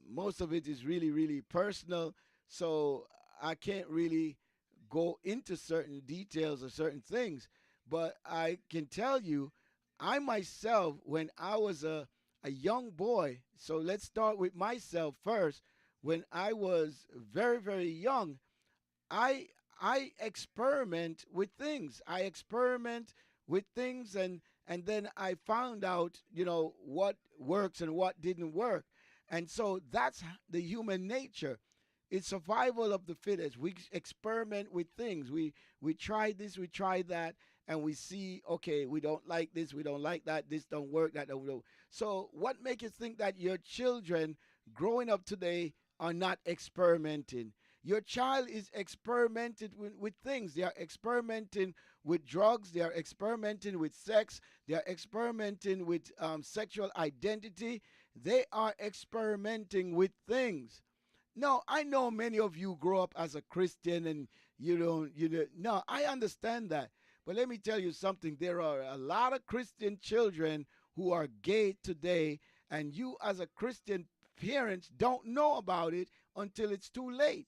Speaker 1: most of it is really, really personal. So I can't really go into certain details or certain things, but I can tell you, I myself, when I was a young boy, so let's start with myself first. When I was very, very young, I I experiment with things. I experiment with things, and then I found out, what works and what didn't work. And so that's the human nature. It's survival of the fittest. We experiment with things. We try this, we try that, and we see, okay, we don't like this, we don't like that, this don't work, that don't work. So what makes you think that your children growing up today are not experimenting? Your child is experimenting with things. They are experimenting with drugs. They are experimenting with sex. They are experimenting with sexual identity. They are experimenting with things. No, I know many of you grow up as a Christian and no, I understand that. But let me tell you something. There are a lot of Christian children who are gay today, and you as a Christian parents don't know about it until it's too late.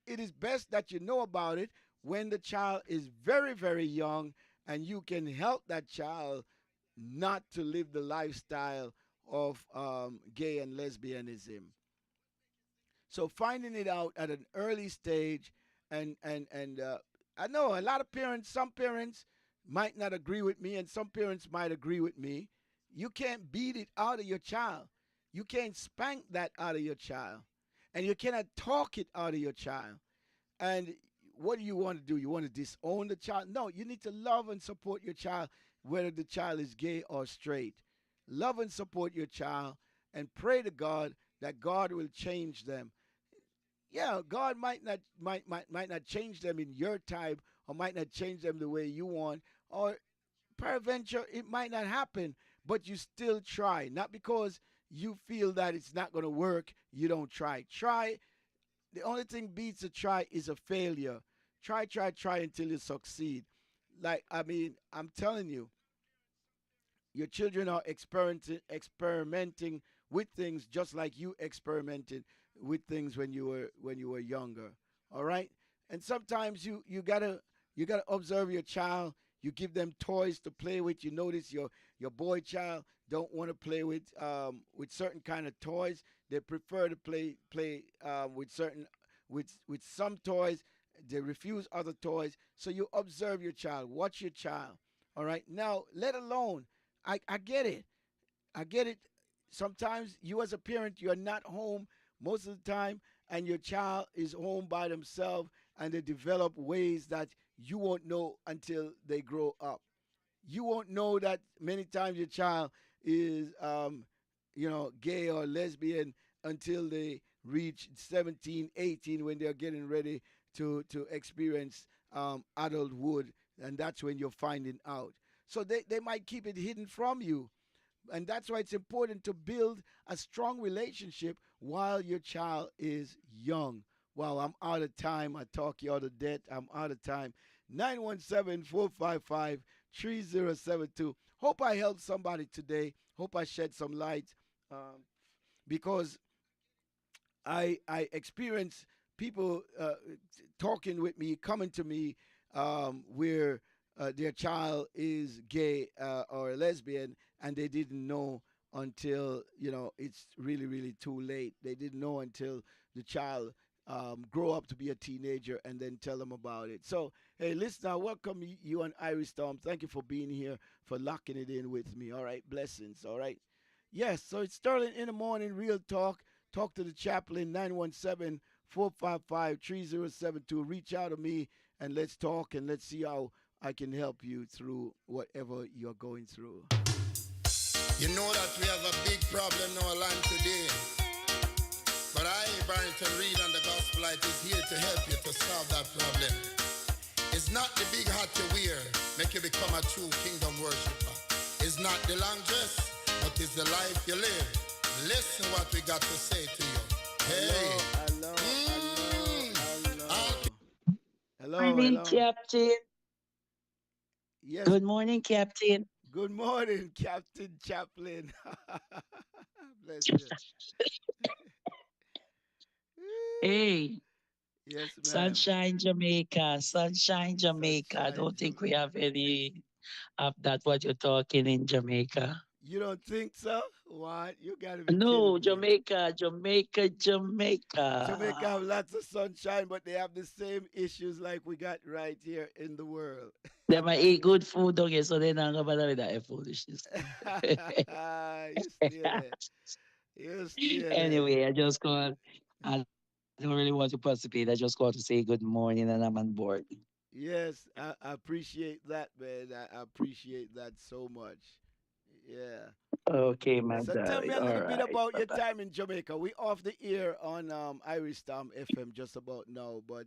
Speaker 1: It is best that you know about it when the child is very, very young, and you can help that child not to live the lifestyle of gay and lesbianism. So finding it out at an early stage, and I know a lot of parents. Some parents might not agree with me, and some parents might agree with me. You can't beat it out of your child. You can't spank that out of your child, and you cannot talk it out of your child. And what do you want to do? You want to disown the child? No, you need to love and support your child, whether the child is gay or straight. Love and support your child, and pray to God that God will change them. Yeah, God might not change them in your time, or might not change them the way you want, or peradventure it might not happen, but you still try. Not because you feel that it's not going to work, you don't try. Try. The only thing beats a try is a failure. Try, try, try until you succeed. Like, I mean, I'm telling you, your children are experimenting with things just like you experimented with things when you were younger. All right? And sometimes you gotta observe your child. You give them toys to play with. You notice your boy child don't want to play with certain kind of toys. They prefer to play with certain with some toys. They refuse other toys. So you observe your child, watch your child. All right. Now, let alone, I get it. I get it. Sometimes you as a parent, you're not home most of the time, and your child is home by themselves, and they develop ways that you won't know until they grow up. You won't know that many times your child is, gay or lesbian until they reach 17, 18, when they're getting ready to experience adulthood, and that's when you're finding out. So they might keep it hidden from you, and that's why it's important to build a strong relationship while your child is young. Well, I'm out of time. I talk you out of debt. I'm out of time. 917-455-3072. Hope I helped somebody today. Hope I shed some light, um, because I experience people talking with me, coming to me, where their child is gay or lesbian, and they didn't know until it's really really too late. They didn't know until the child grow up to be a teenager, and then tell them about it. So hey, listen, I welcome you on Iris Storm. Thank you for being here, for locking it in with me. All right, blessings. All right. Yes, so it's Sterling in the Morning, Real Talk. Talk to the chaplain, 917-455-3072. Reach out to me, and let's talk, and let's see how I can help you through whatever you're going through.
Speaker 2: You know that we have a big problem in our land today. But I, Barrington Reed, and the Gospel Light is here to help you to solve that problem. It's not the big hat you wear make you become a true kingdom worshiper. It's not the long dress, but it's the life you live. Listen what we got to say to you. Hey.
Speaker 1: Hello,
Speaker 2: Mm.
Speaker 1: hello. Hello,
Speaker 3: Morning,
Speaker 1: hello.
Speaker 3: Captain.
Speaker 1: Yes,
Speaker 3: Good morning, Captain.
Speaker 1: good morning, Captain Chaplain. Bless you.
Speaker 3: Hey,
Speaker 1: Yes, ma'am.
Speaker 3: Sunshine Jamaica, Sunshine Jamaica. I
Speaker 1: Sunshine.
Speaker 3: don't think we have any of that, what you're talking in Jamaica.
Speaker 1: You don't think so? What? You gotta be
Speaker 3: No,
Speaker 1: kidding me.
Speaker 3: Jamaica, Jamaica,
Speaker 1: Jamaica
Speaker 3: Jamaica.
Speaker 1: have lots of sunshine, but they have the same issues like we got right here in the world.
Speaker 3: They might eat good food, don't you? So they're not going to bother with that foolishness.
Speaker 1: You stealing. You stealing.
Speaker 3: Anyway, I don't really want to participate. I just called to say good morning and I'm on board.
Speaker 1: Yes, I appreciate that, man. I appreciate that so much. Yeah.
Speaker 3: Okay, my
Speaker 1: So tell me
Speaker 3: darling.
Speaker 1: a
Speaker 3: All
Speaker 1: little bit
Speaker 3: right.
Speaker 1: about
Speaker 3: Bye
Speaker 1: your
Speaker 3: bye.
Speaker 1: time in Jamaica. We off the air on Irish Tom FM just about now, but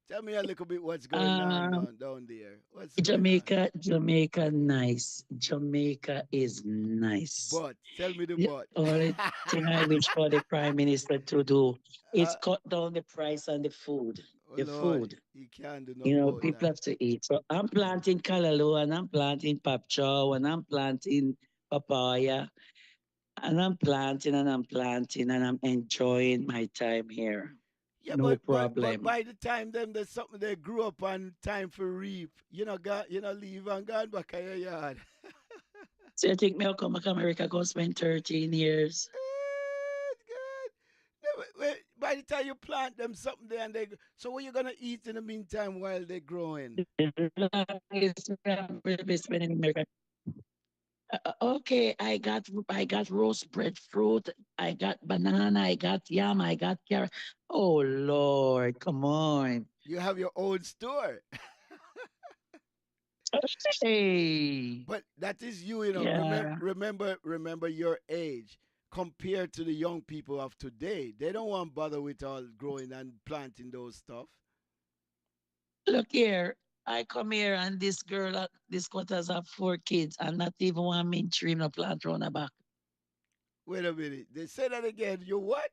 Speaker 1: tell me a little bit what's going on
Speaker 3: Um,
Speaker 1: down there. What's going on?
Speaker 3: Jamaica, Jamaica, nice. Jamaica is nice.
Speaker 1: But tell me the
Speaker 3: The
Speaker 1: but.
Speaker 3: only thing I wish for the prime minister to do is
Speaker 1: uh,
Speaker 3: cut down the price on the food.
Speaker 1: oh
Speaker 3: The
Speaker 1: Lord,
Speaker 3: food.
Speaker 1: you can't do no
Speaker 3: You know,
Speaker 1: about
Speaker 3: people
Speaker 1: that.
Speaker 3: have to eat. So I'm planting callaloo and I'm planting papcho and I'm planting papaya and I'm planting and I'm enjoying my time here.
Speaker 1: Yeah,
Speaker 3: No
Speaker 1: but
Speaker 3: problem.
Speaker 1: by the time them there's something they grew up on, time for reap. Leave and gone back in your yard.
Speaker 3: So you think me will come back to America, go spend 13 years?
Speaker 1: Good, good. No, by the time you plant them something there, and so what you gonna eat in the meantime while they're growing?
Speaker 3: Longest I've spending in America. Okay, I got roast breadfruit, I got banana, I got yam, I got carrot. Oh Lord, come on.
Speaker 1: You have your own store.
Speaker 3: Hey,
Speaker 1: But that is you. Remember,
Speaker 3: yeah.
Speaker 1: remember, remember your age compared to the young people of today. They don't want bother with all growing and planting those stuff.
Speaker 3: Look here. I come here and this girl at this quarters have 4 kids and not even one mint tree no plant round her back.
Speaker 1: Wait a minute. They say that again. You what?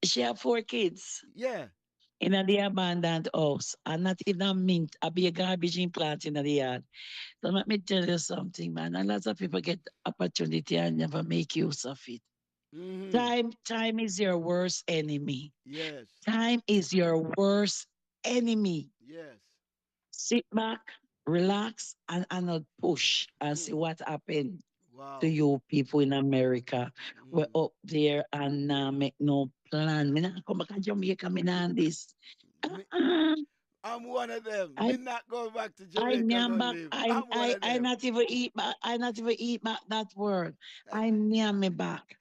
Speaker 3: She have 4 kids
Speaker 1: Yeah.
Speaker 3: in the abandoned house and not even a mint, a be a garbage in plant in the yard. So let me tell you something, man. A lot of people get opportunity and never make use of it.
Speaker 1: Mm-hmm.
Speaker 3: Time is your worst enemy.
Speaker 1: Yes.
Speaker 3: Time is your worst enemy.
Speaker 1: Yes.
Speaker 3: Sit back, relax, and not push and see
Speaker 1: Mm.
Speaker 3: what happened to
Speaker 1: Wow.
Speaker 3: you people in America. We're
Speaker 1: Mm.
Speaker 3: up there and make no plan. Me not come back to Jamaica, me not this.
Speaker 1: Me,
Speaker 3: Uh-uh.
Speaker 1: I'm one of them.
Speaker 3: I
Speaker 1: Me not go back to
Speaker 3: I
Speaker 1: Jamaica, go
Speaker 3: name back.
Speaker 1: live. I'm one of
Speaker 3: I
Speaker 1: them.
Speaker 3: not even eat back. I not even eat back that word. I name me back.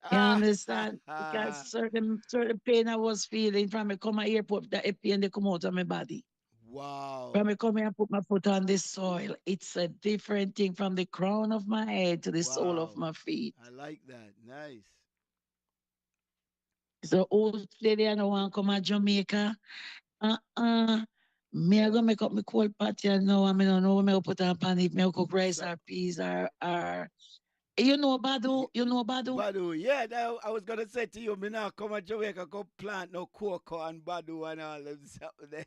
Speaker 3: You
Speaker 1: Ah,
Speaker 3: understand? Because certain pain I was feeling from me come my airport, that a pain they come out of my body.
Speaker 1: wow.
Speaker 3: When I come here and put my foot on the soil, it's a different thing from the crown of my head to the sole of
Speaker 1: Wow.
Speaker 3: my feet.
Speaker 1: I like that. Nice.
Speaker 3: So old lady, I don't want to come to Jamaica. Uh-uh. Me I
Speaker 1: Yeah.
Speaker 3: gonna make up my cold patty and now I mean, don't know what me go put on pan if me go cook rice
Speaker 1: So,
Speaker 3: or peas or you know Badu? You know Badu?
Speaker 1: Badu, yeah, that, I was gonna say to you, me now come to Jamaica, go plant no cocoa and Badu and all them stuff there.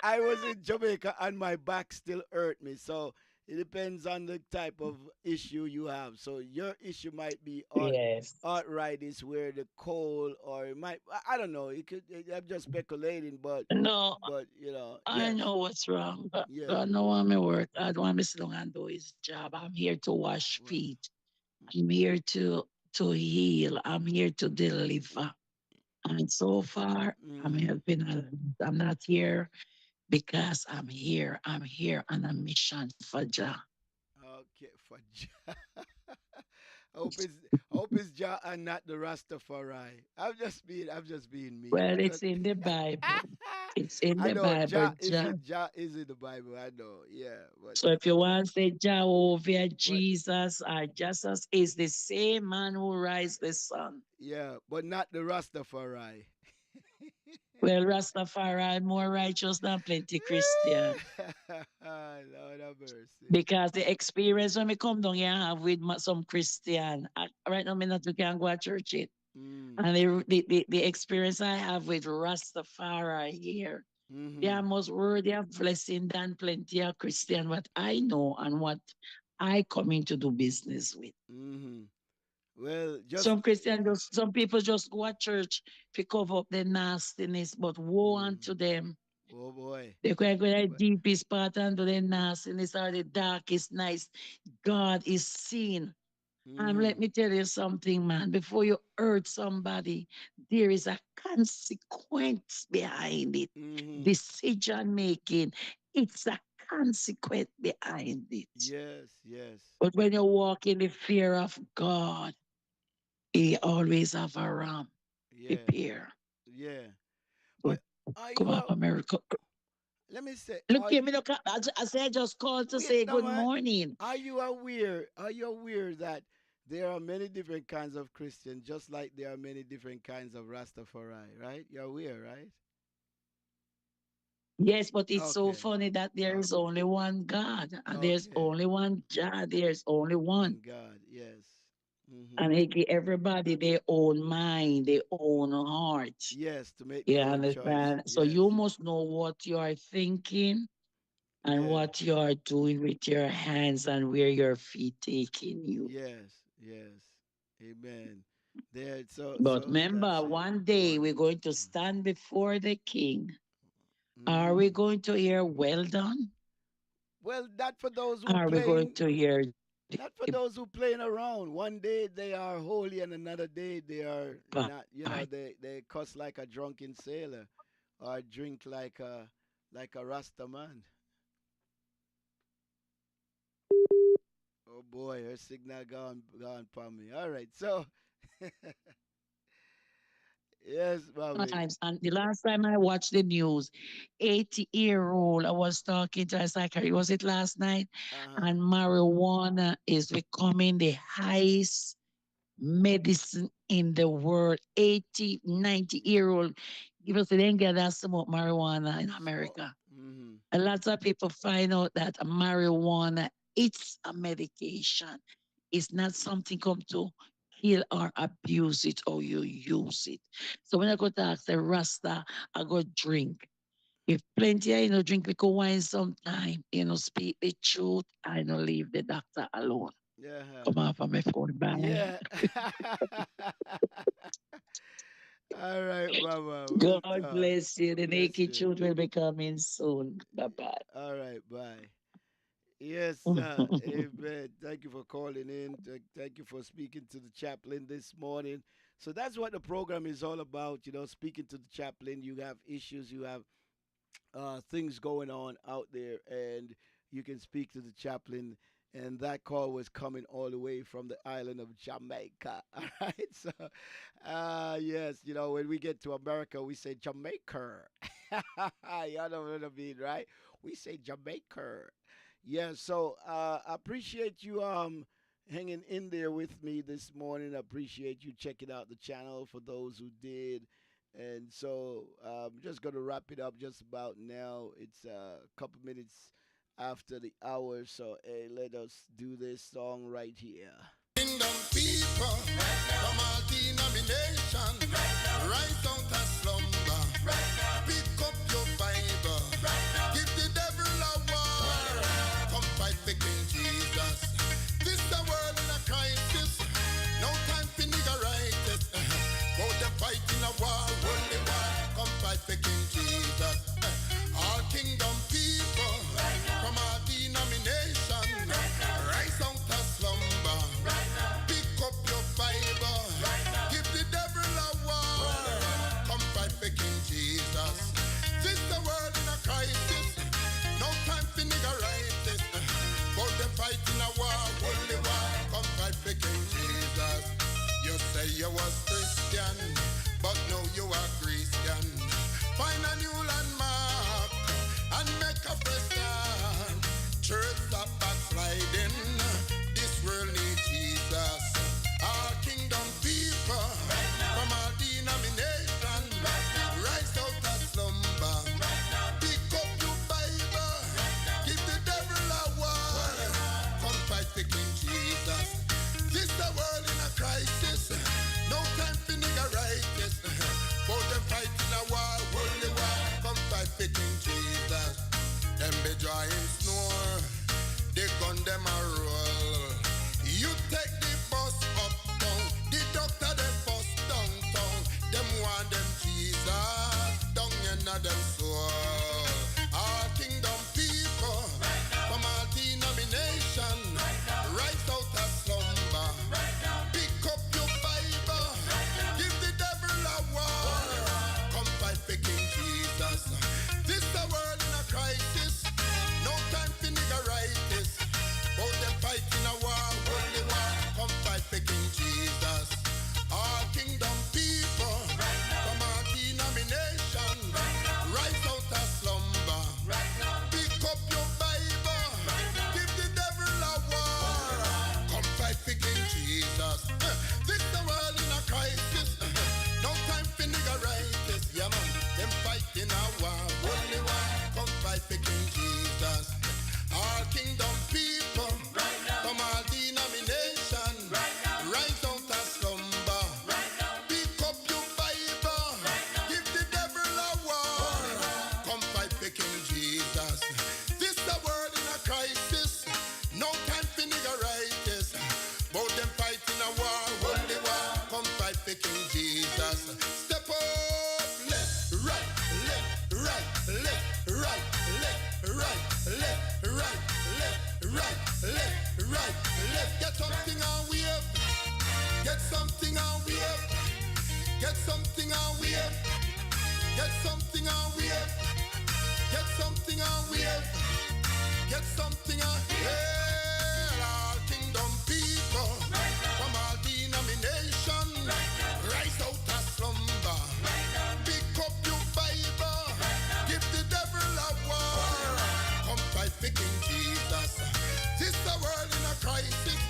Speaker 1: I was in Jamaica and my back still hurt me, so it depends on the type of issue you have. So your issue might be
Speaker 3: Yes.
Speaker 1: arthritis, where the cold, or it might, I don't know. It could. I'm just speculating,
Speaker 3: No,
Speaker 1: but
Speaker 3: I
Speaker 1: yes,
Speaker 3: know what's wrong, but
Speaker 1: yeah,
Speaker 3: God know want me work. I don't want me sit down and do his job. I'm here to wash
Speaker 1: well,
Speaker 3: feet. I'm here to heal. I'm here to deliver. And so far, I'm
Speaker 1: mm,
Speaker 3: helping others. I'm not here because I'm here. I'm here on a mission for Jah.
Speaker 1: okay, for hope it's Jah and not the Rastafari. I'm just being me.
Speaker 3: Well,
Speaker 1: I'm
Speaker 3: it's
Speaker 1: just.
Speaker 3: in the Bible. It's in
Speaker 1: I
Speaker 3: the
Speaker 1: know
Speaker 3: Bible, Jah.
Speaker 1: Jah is in the Bible. I know, yeah,
Speaker 3: So if you want to say Jehovah,
Speaker 1: but
Speaker 3: Jesus, or Jesus is the same man who raised the sun.
Speaker 1: yeah, but not the Rastafari.
Speaker 3: Well, Rastafari more righteous than plenty Christian.
Speaker 1: Lord have mercy.
Speaker 3: Because the experience when me come down here have with some Christian, right now me not we can go to church it.
Speaker 1: Mm,
Speaker 3: And the experience I have with Rastafari here, they
Speaker 1: mm-hmm,
Speaker 3: are most worthy of blessing than plenty of Christian what I know and what I come in to do business with.
Speaker 1: mm-hmm. Well, just
Speaker 3: Some people just go to church to cover up their nastiness, but woe
Speaker 1: mm,
Speaker 3: unto them.
Speaker 1: oh boy.
Speaker 3: They can go the
Speaker 1: But,
Speaker 3: deepest part under their nastiness or the darkest nights. God is seen. And
Speaker 1: mm-hmm,
Speaker 3: let me tell you something, man. Before you hurt somebody, there is a consequence behind it.
Speaker 1: mm-hmm.
Speaker 3: Decision making, it's a consequence behind it.
Speaker 1: Yes, yes,
Speaker 3: But when you walk in the fear of God, He always have a ram
Speaker 1: yeah,
Speaker 3: prepare.
Speaker 1: yeah.
Speaker 3: But
Speaker 1: But are
Speaker 3: come
Speaker 1: you
Speaker 3: on,
Speaker 1: a,
Speaker 3: America.
Speaker 1: let me say,
Speaker 3: Look at me, look, I said I just called to
Speaker 1: wait,
Speaker 3: say
Speaker 1: no
Speaker 3: good
Speaker 1: man,
Speaker 3: morning.
Speaker 1: are you aware that there are many different kinds of Christians, just like there are many different kinds of Rastafari, right? You're aware, right?
Speaker 3: Yes, but it's so
Speaker 1: Okay,
Speaker 3: funny that there is
Speaker 1: okay,
Speaker 3: only one God and there's
Speaker 1: okay.
Speaker 3: only one Jah. There's only one.
Speaker 1: One God, yes. Mm-hmm.
Speaker 3: And He give everybody their own mind, their own heart.
Speaker 1: Yes, to make
Speaker 3: You
Speaker 1: their own choice.
Speaker 3: understand? So
Speaker 1: Yes,
Speaker 3: you must know what you are thinking and
Speaker 1: yeah,
Speaker 3: what you are doing with your hands and where your feet taking you.
Speaker 1: yes, yes. Amen. There,
Speaker 3: But
Speaker 1: so
Speaker 3: remember,
Speaker 1: that's it.
Speaker 3: one
Speaker 1: Go
Speaker 3: day
Speaker 1: on.
Speaker 3: we're going to stand before the King. Are
Speaker 1: Mm-hmm.
Speaker 3: we going to hear well done?
Speaker 1: Well, not for those who
Speaker 3: Are we going
Speaker 1: playing,
Speaker 3: to hear
Speaker 1: not for those who playing around. One day they are holy, and another day they are not.
Speaker 3: bye?
Speaker 1: They cuss like a drunken sailor, or drink like a Rasta man. Oh boy, her signal gone for me. All right, so yes, mommy.
Speaker 3: Times. And the last time I watched the news, 80-year-old, I was talking to a psychiatrist, was it last night?
Speaker 1: Uh huh.
Speaker 3: And marijuana is becoming the highest medicine in the world. 80, 90-year-old. People say they ain't get that smoke marijuana in
Speaker 1: Smoke.
Speaker 3: America.
Speaker 1: Mm-hmm.
Speaker 3: A lot of people find out that marijuana, it's a medication. It's not something come to kill or abuse it or you use it. So when I go to ask the Rasta, I go drink. If plenty I drink we go wine sometime, speak the truth, I no leave the doctor alone.
Speaker 1: Yeah.
Speaker 3: Come off of my phone, bye.
Speaker 1: Yeah. All right, mama. We'll
Speaker 3: God
Speaker 1: talk.
Speaker 3: bless you. The
Speaker 1: Bless
Speaker 3: naked
Speaker 1: you.
Speaker 3: truth will be coming soon. Bye bye.
Speaker 1: All right, bye. Yes, sir. Amen. Thank you for calling in. Thank you for speaking to the chaplain this morning. So that's what the program is all about. You know, speaking to the chaplain, you have issues, you have things going on out there, and you can speak to the chaplain. And that call was coming all the way from the island of Jamaica. All right, so yes, you know when we get to America, we say Jamaica. Y'all know what I mean, right? We say Jamaica. Yeah, so I appreciate you hanging in there with me this morning. I appreciate you checking out the channel for those who did. And so I'm just going to wrap it up just about now. It's a couple minutes after the hour. So hey, let us do this song right here.
Speaker 2: Kingdom people from all denomination, rise out of slumber, pick up your Bible, give the devil a war, come fight for King Jesus. This the world in a crisis, no time for niggeritis, go to fight in a war, worldly war, come fight for King Jesus. All kingdom people from all denomination, rise out of slumber, pick up your Bible, give the devil a war, come fight for King Jesus. This the world in a crisis, no time for niggeritis, but the fight in a war, worldly war, come fight for King Jesus. You say you was Christian, but now you are Christian. Find a new landmark and make a fresh start. Church stop backsliding, this world needs Jesus. Our kingdom people from our denomination, rise out of slumber, pick up your Bible, give the devil a war, come fight for King Jesus. This the world in a crisis, no time for niggeritis, for them fighting a war, worldly war, come fight for King Jesus. Them be drawing snore, they gun them a roll. You take the bus uptown, the doctor them bus downtown. Them want them Jesus, down in them soul. Our kingdom people from our denomination, rise out of slumber, pick up your Bible, give the devil a war, come fight for King Jesus. This the world in a crisis, no time for niggeritis, bout them fighting a war, worldly war, come fight for King Jesus. Our kingdom people from our denomination, rise out of slumber, pick up your Bible, give the devil a war, come fight for King Jesus. This the world in a crisis, no time for niggeritis, yeah man, them fighting a war, worldly war, come fight for King Jesus. Our kingdom people from our denomination, rise out of slumber, pick up your Bible, give the devil a war, come fight for King Jesus. This the world in a crisis, no time for niggeritis, but them fighting a war, worldly war, come fight for King Jesus. Step up, left, right, left, right, left, right, left, right, left, right, left, right, left, right, left. Get something on wave, get something on wave, get something on wave, get something on wave, get something on wave, get something on. Yeah, our kingdom people from our denomination, rise out of slumber, pick up your Bible, give the devil a war, come fight for King Jesus. This the world in a crisis,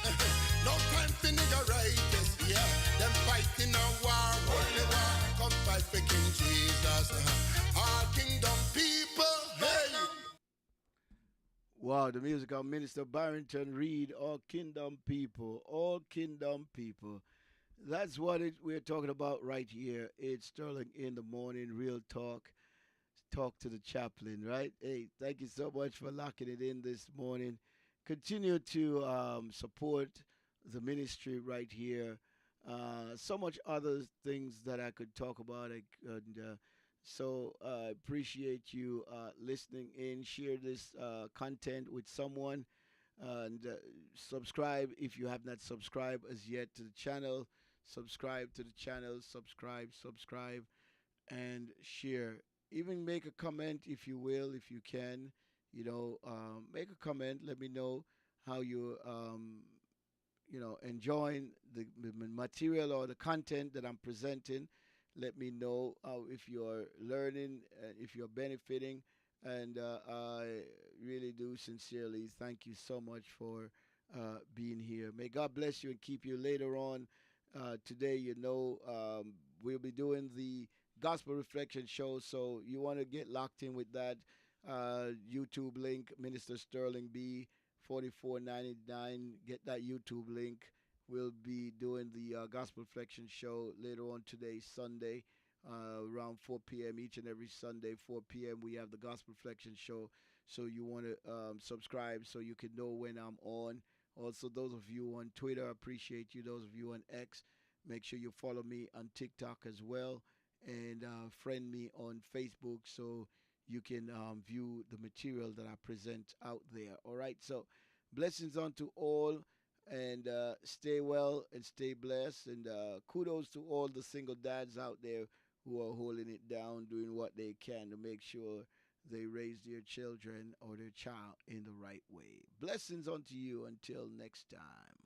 Speaker 2: no time for niggeritis, yeah, them fighting a war, worldly war, come fight for King Jesus. Our kingdom people, hey.
Speaker 1: Wow, the musical minister Barrington Reed, all kingdom people, all kingdom people. That's what we're talking about right here. It's Sterling in the morning, real talk. Talk to the chaplain, right? Hey, thank you so much for locking it in this morning. Continue to support the ministry right here. So much other things that I could talk about. So I appreciate you listening in. Share this content with someone, and subscribe if you have not subscribed as yet to the channel, Subscribe to the channel, subscribe, and share. Even make a comment if you will, if you can. Make a comment. Let me know how you enjoying the material or the content that I'm presenting. Let me know if you're learning, if you're benefiting, and I really do sincerely thank you so much for being here. May God bless you and keep you later on. Today, we'll be doing the Gospel Reflection show, so you want to get locked in with that. YouTube link, Minister Sterling B. 4499. Get that YouTube link. We'll be doing the Gospel Reflection show later on today, Sunday, around 4 p.m. each and every Sunday, 4 p.m. We have the Gospel Reflection show. So you want to subscribe so you can know when I'm on. Also, those of you on Twitter, I appreciate you. Those of you on X, make sure you follow me on TikTok as well, and friend me on Facebook so you can view the material that I present out there. All right. So blessings unto all, and stay well and stay blessed. And kudos to all the single dads out there who are holding it down, doing what they can to make sure they raise their children or their child in the right way. Blessings unto you until next time.